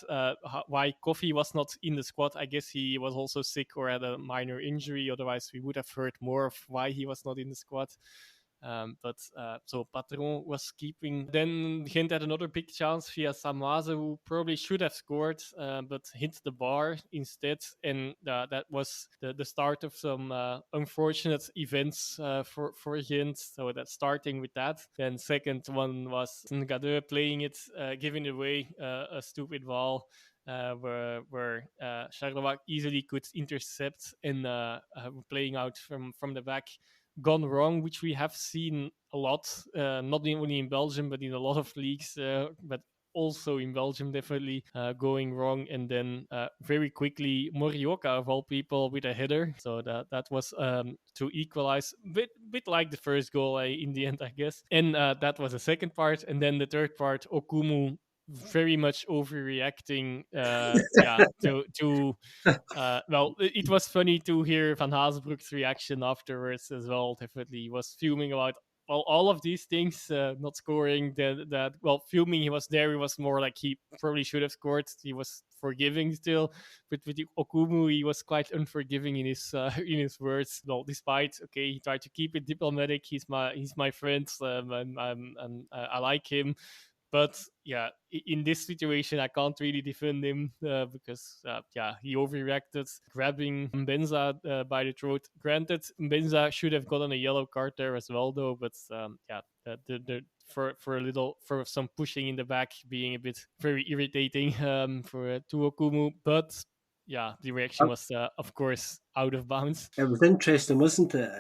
Why Kofi was not in the squad? I guess he was also sick or had a minor injury. Otherwise, we would have heard more of why he was not in the squad. So Patron was keeping. Then Gent had another big chance via Samaze, who probably should have scored, but hit the bar instead. And that was the start of some unfortunate events for Gent. So that's starting with that. Then second one was Ngadeu playing it, giving away a stupid ball. Where Charleroi easily could intercept and playing out from the back gone wrong, which we have seen a lot, not only in Belgium, but in a lot of leagues, but also in Belgium, definitely going wrong. And then very quickly, Morioka, of all people, with a header. So that was to equalize, bit like the first goal in the end, I guess. And that was the second part. And then the third part, Okumu very much overreacting to well, it was funny to hear Van Hazenbroek's reaction afterwards as well. Definitely, he was fuming about all of these things, not scoring. Fuming. He was there. He was more like he probably should have scored. He was forgiving still, but with Okumu, he was quite unforgiving in his in his words. Well, despite he tried to keep it diplomatic. He's my friend, and I like him. But yeah, in this situation, I can't really defend him because he overreacted, grabbing Mbenza by the throat. Granted, Mbenza should have gotten a yellow card there as well, though. But for some pushing in the back being a bit very irritating for Tuokumu. But yeah, the reaction was of course out of bounds. It was interesting, wasn't it?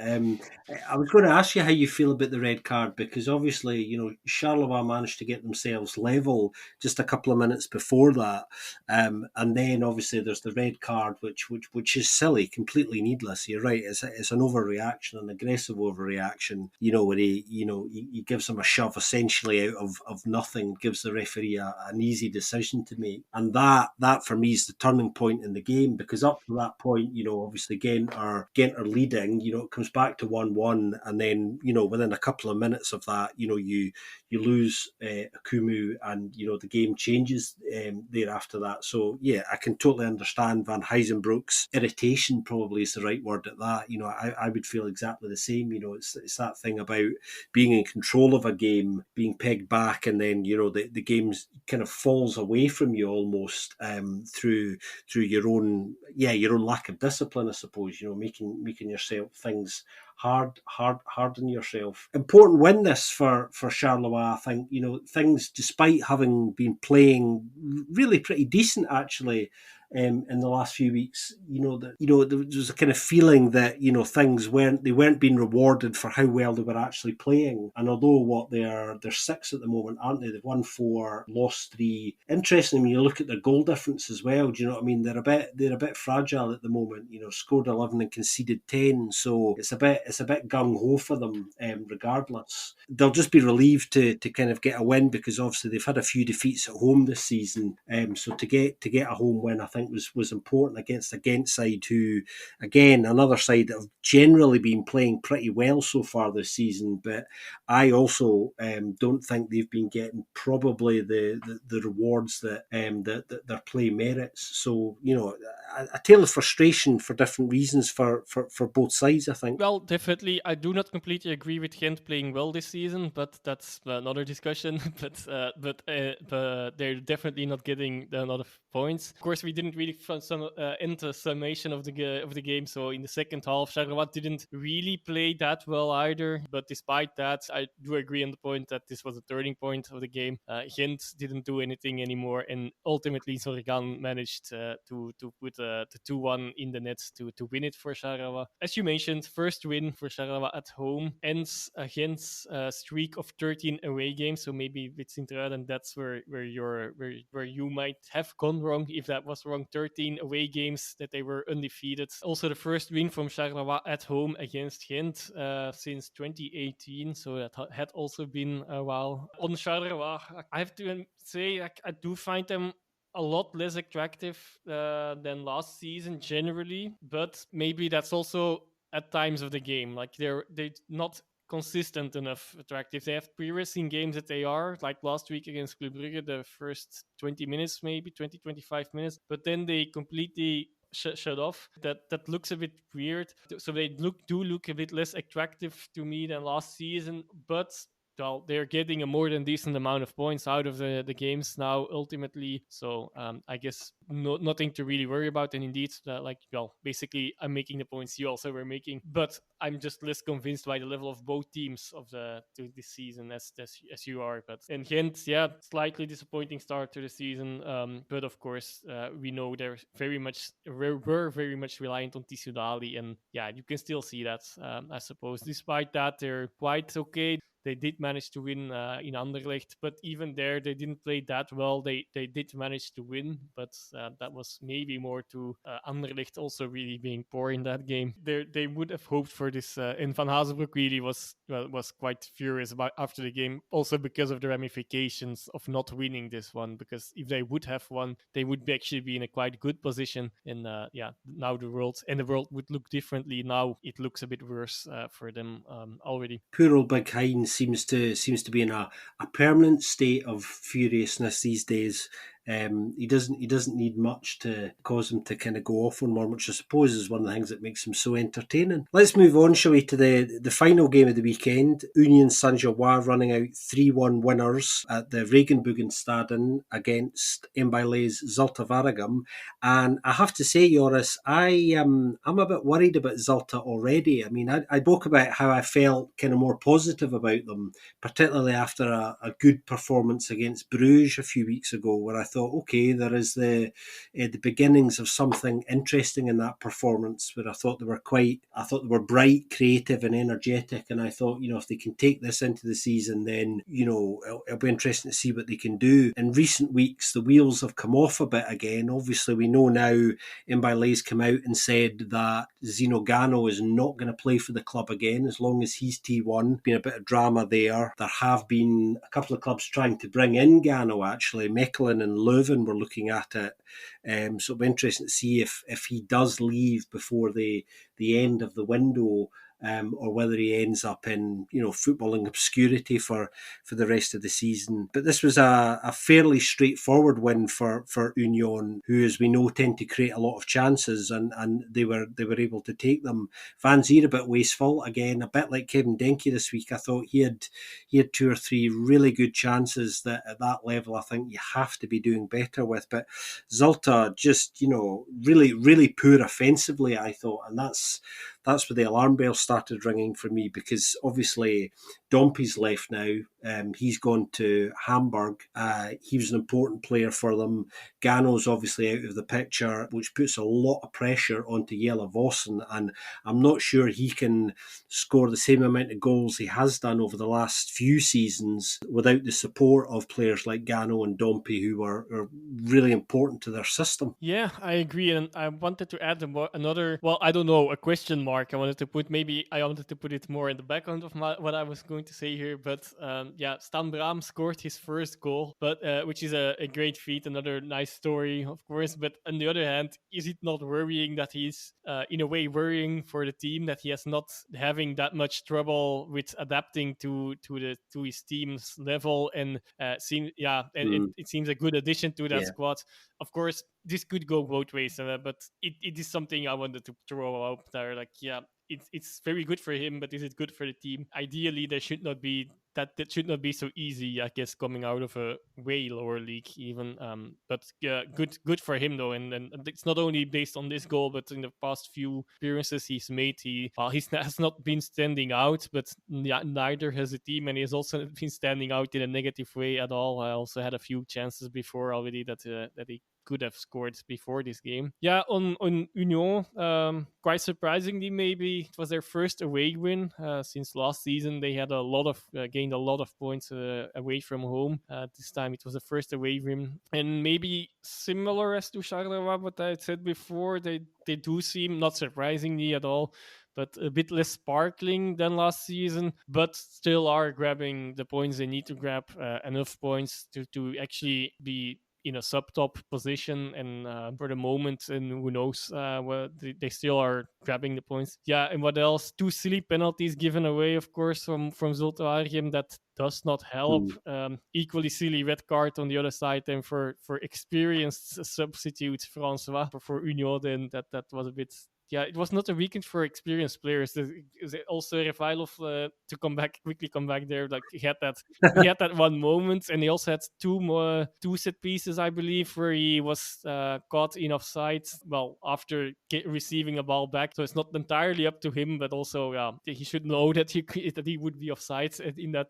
I was going to ask you how you feel about the red card because obviously, Charleroi managed to get themselves level just a couple of minutes before that, and then obviously there's the red card, which is silly, completely needless. You're right; it's an overreaction, an aggressive overreaction. Where he gives them a shove essentially out of nothing, gives the referee an easy decision to make, and that for me is the turning point in the game because up to that point, obviously Ghent are leading. It comes back to 1-1, and then within a couple of minutes of that, you lose Akumu, and the game changes there after that. So yeah, I can totally understand Van Huyzenbroek's irritation. Probably is the right word at that. I would feel exactly the same. It's that thing about being in control of a game, being pegged back, and then the game kind of falls away from you almost through your own lack of discipline, I suppose, making yourself things hard on yourself. Important win this for Charleroi, I think. Things, despite having been playing really pretty decent actually in the last few weeks, there was a kind of feeling that things weren't being rewarded for how well they were actually playing. And although they're sixth at the moment, aren't they? They've won 4, lost 3. Interesting when you look at their goal difference as well. Do you know what I mean? They're a bit fragile at the moment. Scored 11 and conceded 10, so it's a bit gung ho for them. Regardless, they'll just be relieved to kind of get a win because obviously they've had a few defeats at home this season. So to get a home win, I think was important against a Ghent side who, again, another side that have generally been playing pretty well so far this season. But I also don't think they've been getting probably the rewards that their play merits. So a tale of frustration for different reasons for both sides, I think. Well, definitely, I do not completely agree with Gent playing well this season, but that's another discussion. but they're definitely not getting a lot of points. Of course, we didn't really end the summation of the game. So in the second half, Charleroi didn't really play that well either. But despite that, I do agree on the point that this was a turning point of the game. Gent didn't do anything anymore, and ultimately Zorgan managed to put the 2-1 in the net to win it for Charleroi. As you mentioned, first win for Charleroi at home ends Gent's streak of 13 away games. So maybe it's Sint-Truiden, and that's where you might have gone wrong if that was wrong. 13 away games that they were undefeated. Also the first win from Charleroi at home against Gent since 2018. So that had also been a while. On Charleroi, I have to say I do find them a lot less attractive than last season generally, but maybe that's also at times of the game. Like they're not consistent enough attractive. They have pre-racing games that they are, like last week against Club Brugge, the first 20 minutes, maybe 20, 25 minutes, but then they completely shut off. That looks a bit weird. So they do look a bit less attractive to me than last season, but well, they're getting a more than decent amount of points out of the games now, ultimately. So I guess nothing to really worry about. And indeed, basically, I'm making the points you also were making, but I'm just less convinced by the level of both teams of this season as you are. But in Ghent, yeah, slightly disappointing start to the season. But of course, we know they're were very much reliant on Tissoudali, and yeah, you can still see that. I suppose, despite that, they're quite okay. They did manage to win in Anderlecht, but even there, they didn't play that well. They did manage to win, but that was maybe more to Anderlecht also really being poor in that game. They would have hoped for this, and Van Hazenbroek really was quite furious about after the game, also because of the ramifications of not winning this one. Because if they would have won, they would actually be in a quite good position. And now the world would look differently. Now it looks a bit worse for them already. Poor old Big Hein seems to be in a permanent state of furiousness these days. He doesn't need much to cause him to kind of go off on one, which I suppose is one of the things that makes him so entertaining. Let's move on, shall we, to the final game of the weekend. Union Saint-Gilloise running out 3-1 winners at the Regenbogenstadion against Mbaile's Zulte Waregem. And I have to say, Joris, I'm a bit worried about Zulte already. I mean, I spoke about how I felt kind of more positive about them, particularly after a good performance against Bruges a few weeks ago, where I thought, okay, there is the beginnings of something interesting in that performance. Where I thought they were bright, creative, and energetic, and I thought, if they can take this into the season, then it'll be interesting to see what they can do. In recent weeks, the wheels have come off a bit again. Obviously, we know now Mbaile's come out and said that Zino Gano is not going to play for the club again as long as he's T1. Been a bit of drama there. There have been a couple of clubs trying to bring in Gano, actually. Mechelen and Leuven were looking at it. So it'll be interesting to see if he does leave before the end of the window. Or whether he ends up in footballing obscurity for the rest of the season. But this was a fairly straightforward win for Union, who, as we know, tend to create a lot of chances, and they were able to take them. Van Zier a bit wasteful again, a bit like Kevin Denke this week. I thought he had 2 or 3 really good chances that at that level I think you have to be doing better with. But Zulte just really, really poor offensively, I thought, and that's where the alarm bell started ringing for me, because obviously Dompe's left now. He's gone to Hamburg. He was an important player for them. Gano's obviously out of the picture, which puts a lot of pressure onto Jelle Vossen, and I'm not sure he can score the same amount of goals he has done over the last few seasons without the support of players like Gano and Dompe, who are really important to their system. Yeah, I agree. And I wanted to add another, well, I don't know, a question mark. I wanted to put it more in the background of what I was going to say here. But Stan Braam scored his first goal, but which is a great feat, another nice story, of course. But on the other hand, is it not worrying that he's in a way worrying for the team that he has not having that much trouble with adapting to his team's level, and it seems a good addition to that squad. Of course, this could go both ways, but it is something I wanted to throw out there. Like, yeah, it's very good for him, but is it good for the team? Ideally, there should not be that should not be so easy, I guess, coming out of a way lower league even. But good for him though, and it's not only based on this goal, but in the past few appearances he's made, he has not been standing out, but neither has the team, and he has also been standing out in a negative way at all. I also had a few chances before already that he could have scored before this game. Yeah, on Union, quite surprisingly, maybe it was their first away win since last season. They had gained a lot of points away from home. This time it was the first away win, and maybe similar as to Charleroi, what I said before, they do seem, not surprisingly at all, but a bit less sparkling than last season, but still are grabbing the points they need to grab, enough points to actually be in a sub-top position, and for the moment, and who knows, they still are grabbing the points. Yeah, and what else? 2 silly penalties given away, of course, from Zulte Waregem. That does not help. Equally silly red card on the other side, and for experienced substitute Francois for Union, then that was a bit. Yeah, it was not a weekend for experienced players. Also, Refailov, to quickly come back there, like he had that one moment, and he also had two set pieces, I believe, where he was caught in offside. Well, after receiving a ball back, so it's not entirely up to him, but also he should know that he would be offside in that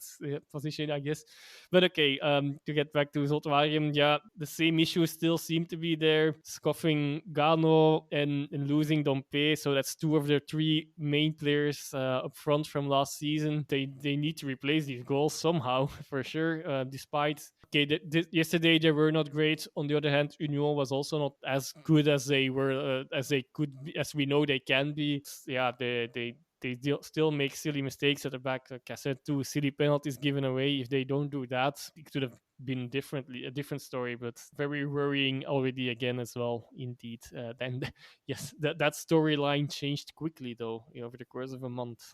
position, I guess. But okay, to get back to Zulte Waregem, yeah, the same issues still seem to be there. Scoffing Gano and losing Dompe, so that's 2 of their 3 main players up front from last season. They need to replace these goals somehow, for sure. Despite yesterday they were not great. On the other hand, Union was also not as good as they were, as we know they can be. Yeah, they still make silly mistakes at the back. Like I said, 2 silly penalties given away. If they don't do that, it could have been a different story, but very worrying already again as well, indeed. Then yes, that storyline changed quickly though, over the course of a month.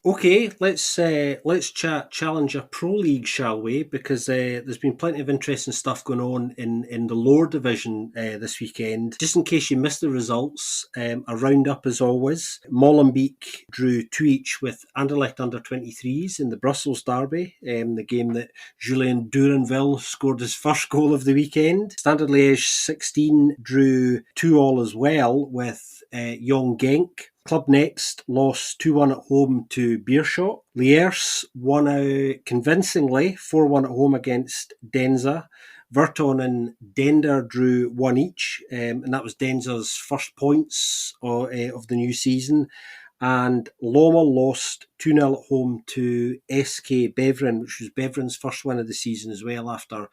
Okay, let's chat Challenger Pro League, shall we? Because there's been plenty of interesting stuff going on in the lower division this weekend. Just in case you missed the results, a roundup as always. Molenbeek drew 2 each with Anderlecht under-23s in the Brussels derby, the game that Julien Duranville scored his first goal of the weekend. Standard Liège 16 drew 2-2 as well with Jong Genk. Club Next lost 2-1 at home to Beerschot. Liers won out convincingly 4-1 at home against Denza. Verton and Dender drew 1 each, and that was Denza's first points of the new season. And Loma lost 2-0 at home to SK Beveren, which was Beveren's first win of the season as well after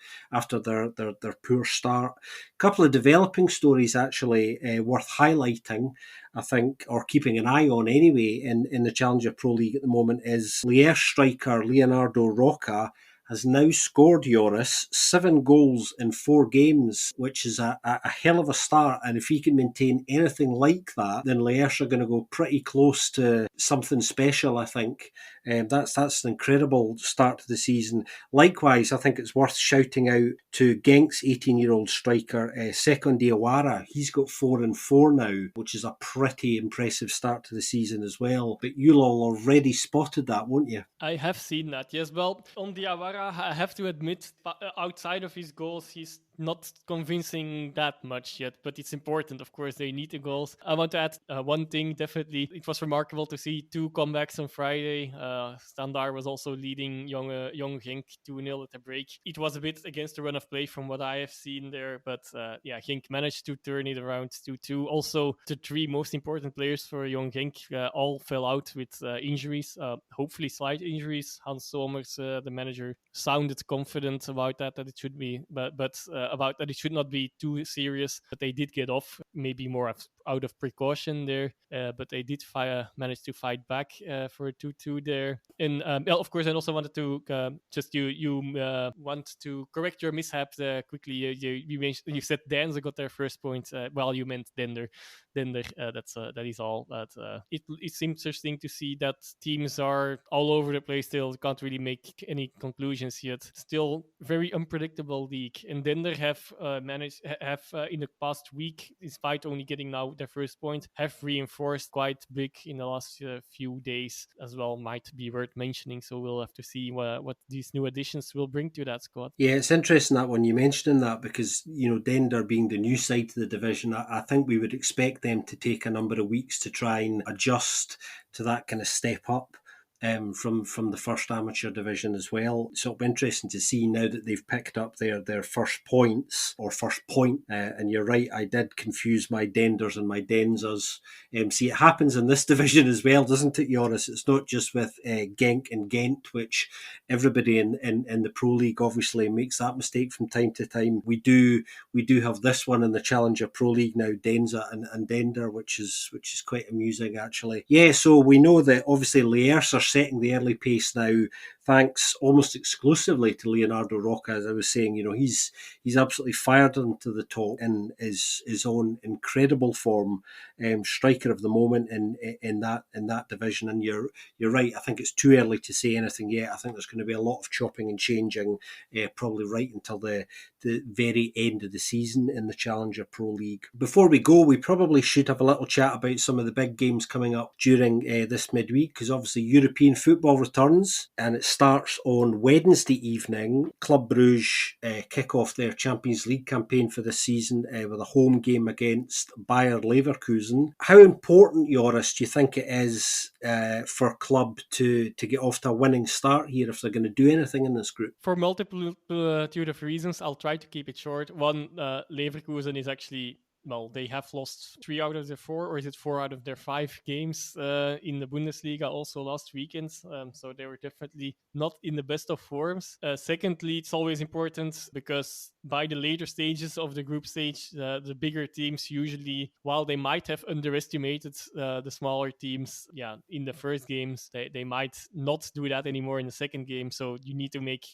their poor start. A couple of developing stories actually worth highlighting, I think, or keeping an eye on anyway in the Challenger Pro League at the moment is Liège striker Leonardo Roca has now scored, Joris, 7 goals in 4 games, which is a hell of a start. And if he can maintain anything like that, then Liège are going to go pretty close to something special, I think. That's an incredible start to the season. Likewise, I think it's worth shouting out to Genk's 18-year-old striker, Sekon Diawara. He's got 4 and 4 now, which is a pretty impressive start to the season as well. But you'll all already spotted that, won't you? I have seen that, yes. Well, on Diawara, I have to admit, outside of his goals, he's not convincing that much yet, but it's important. Of course, they need the goals. I want to add one thing, definitely. It was remarkable to see 2 comebacks on Friday. Standard was also leading Young Genk 2-0 at the break. It was a bit against the run of play from what I have seen there, but Genk managed to turn it around 2-2. Also, the 3 most important players for Young Genk all fell out with injuries, hopefully slight injuries. Hans Somers, the manager, sounded confident about that it should be, but about that it should not be too serious. But they did get off, maybe more out of precaution there. But they did manage to fight back for a 2-2 there. And of course, I also wanted to you want to correct your mishap quickly. You said Danza got their first point. Well, you meant Dender. That is all. But it's interesting to see that teams are all over the place. Still can't really make any conclusions yet. Still very unpredictable league. And Dender have managed in the past week, despite only getting now their first point, have reinforced quite big in the last few days as well. Might be worth mentioning. So we'll have to see what these new additions will bring to that squad. Yeah, it's interesting that one you mentioned that because, Dender being the new side to the division, I think we would expect them to take a number of weeks to try and adjust to that kind of step up. From the first amateur division as well. So it'll be interesting to see now that they've picked up their first points or first point. And you're right, I did confuse my Denders and my Denzas. See, it happens in this division as well, doesn't it, Joris? It's not just with Genk and Ghent, which everybody in the Pro League obviously makes that mistake from time to time. We do have this one in the Challenger Pro League now, Denza and Dender, which is quite amusing actually. Yeah, so we know that obviously Liers are setting the early pace now thanks almost exclusively to Leonardo Roca. As I was saying, he's absolutely fired into the top in his own incredible form, striker of the moment in that division. And you're right. I think it's too early to say anything yet. I think there's going to be a lot of chopping and changing, probably right until the very end of the season in the Challenger Pro League. Before we go, we probably should have a little chat about some of the big games coming up during this midweek, because obviously European football returns and it starts on Wednesday evening. Club Brugge kick off their Champions League campaign for this season with a home game against Bayer Leverkusen. How important, Joris, do you think it is for club to get off to a winning start here if they're going to do anything in this group? For multitude of reasons, I'll try to keep it short. One, Leverkusen is actually, well, they have lost 3 out of their 4, or is it 4 out of their 5 games in the Bundesliga also last weekend. So they were definitely not in the best of forms. Secondly, it's always important because by the later stages of the group stage, the bigger teams usually, while they might have underestimated the smaller teams, in the first games, they might not do that anymore in the second game. So you need to make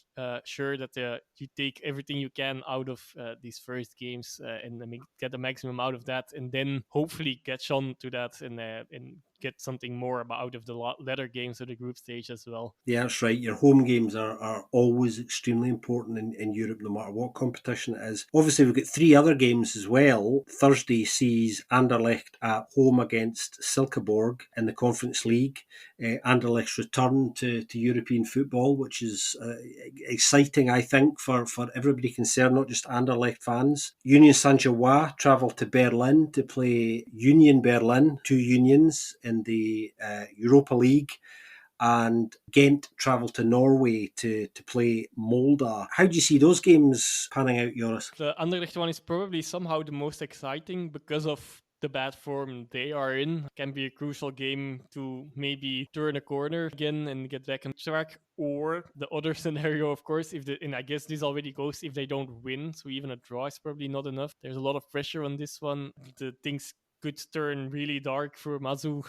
sure that you take everything you can out of these first games and get the maximum out of that, and then hopefully catch on to that and get something more out of the latter games of the group stage as well. Yeah, that's right. Your home games are always extremely important in Europe, no matter what competition it is. Obviously, we've got 3 other games as well. Thursday sees Anderlecht at home against Silkeborg in the Conference League. Anderlecht's return to European football, which is exciting, I think, for everybody concerned, not just Anderlecht fans. Union Saint-Gilloise travel to Berlin to play Union Berlin, 2 unions in the Europa League. And Ghent travel to Norway to play Molde. How do you see those games panning out, Joris? The Anderlecht one is probably somehow the most exciting because of the bad form they are in. Can be a crucial game to maybe turn a corner again and get back on track. Or the other scenario, of course, and I guess this already goes if they don't win. So even a draw is probably not enough. There's a lot of pressure on this one. The things could turn really dark for Mazu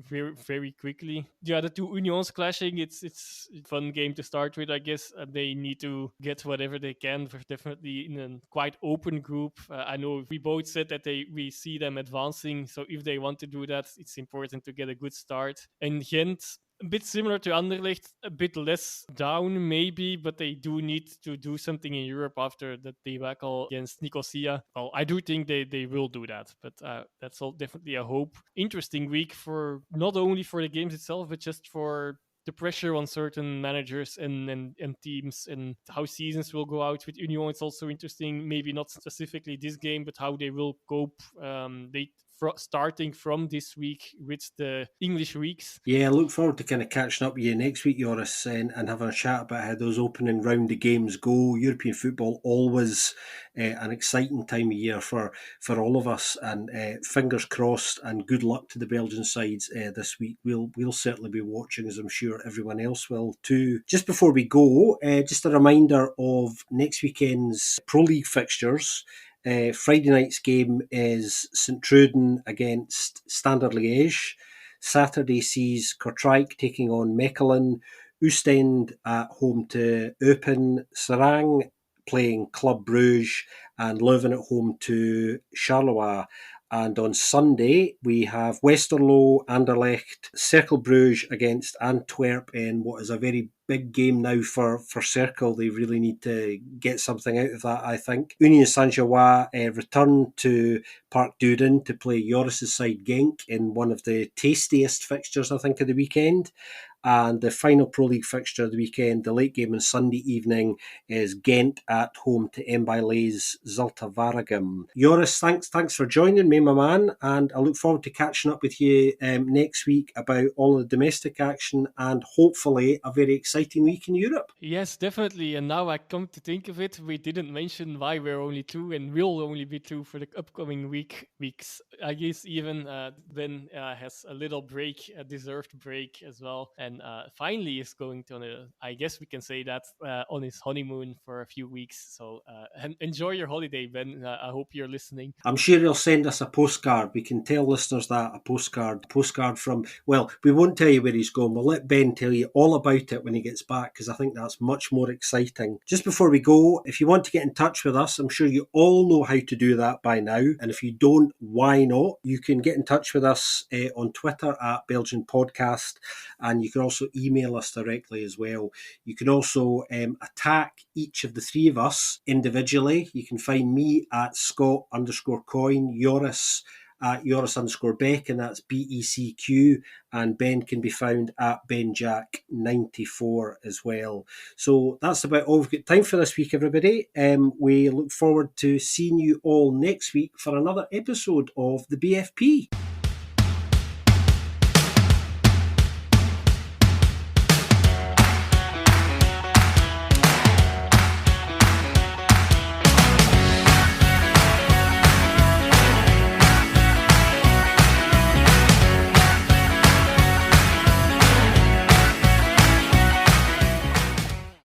very, very quickly. Yeah, the 2 Unions clashing, it's a fun game to start with, I guess. They need to get whatever they can, for definitely in a quite open group. I know we both said that we see them advancing, so if they want to do that, it's important to get a good start. And Ghent, a bit similar to Anderlecht, a bit less down maybe, but they do need to do something in Europe after the debacle against Nicosia. Well, I do think they will do that, but that's all definitely a hope. Interesting week for not only for the games itself, but just for the pressure on certain managers and teams and how seasons will go out with Union. It's also interesting, maybe not specifically this game, but how they will cope. Starting from this week with the English weeks. Yeah, I look forward to kind of catching up with you next week, Joris, and having a chat about how those opening round of games go. European football, always an exciting time of year for all of us, and fingers crossed and good luck to the Belgian sides this week. We'll certainly be watching, as I'm sure everyone else will too. Just before we go, just a reminder of next weekend's Pro League fixtures. Friday night's game is St Truiden against Standard Liège. Saturday sees Kortrijk taking on Mechelen. Oostende at home to Eupen. Seraing playing Club Brugge. And Leuven at home to Charleroi. And on Sunday, we have Westerlo, Anderlecht, Cercle Brugge against Antwerp in what is a very big game now for Cercle. They really need to get something out of that, I think. Union Saint-Gilloise return to Parc Duran to play Joris' side Genk in one of the tastiest fixtures, I think, of the weekend. And the final Pro League fixture of the weekend, the late game on Sunday evening, is Ghent at home to Mbaile's Zulte Waregem. Joris, thanks for joining me, my man, and I look forward to catching up with you next week about all the domestic action and hopefully a very exciting week in Europe. Yes, definitely. And now I come to think of it, we didn't mention why we're only 2 and will only be 2 for the upcoming weeks. I guess even Ben has a little break, a deserved break as well. And finally is going to, I guess we can say that, on his honeymoon for a few weeks. So enjoy your holiday, Ben. I hope you're listening. I'm sure he'll send us a postcard. We can tell listeners that, a postcard from, well, we won't tell you where he's going. We'll let Ben tell you all about it when he gets gets back, because I think that's much more exciting. Just before we go, if you want to get in touch with us, I'm sure you all know how to do that by now. And if you don't, why not? You can get in touch with us on Twitter at Belgian Podcast, and you can also email us directly as well. You can also attack each of the three of us individually. You can find me at Scott_Coin, Joris at Joris_Beck, and that's BECQ, and Ben can be found at BenJack94 as well. So that's about all we've got time for this week, everybody. We look forward to seeing you all next week for another episode of the BFP.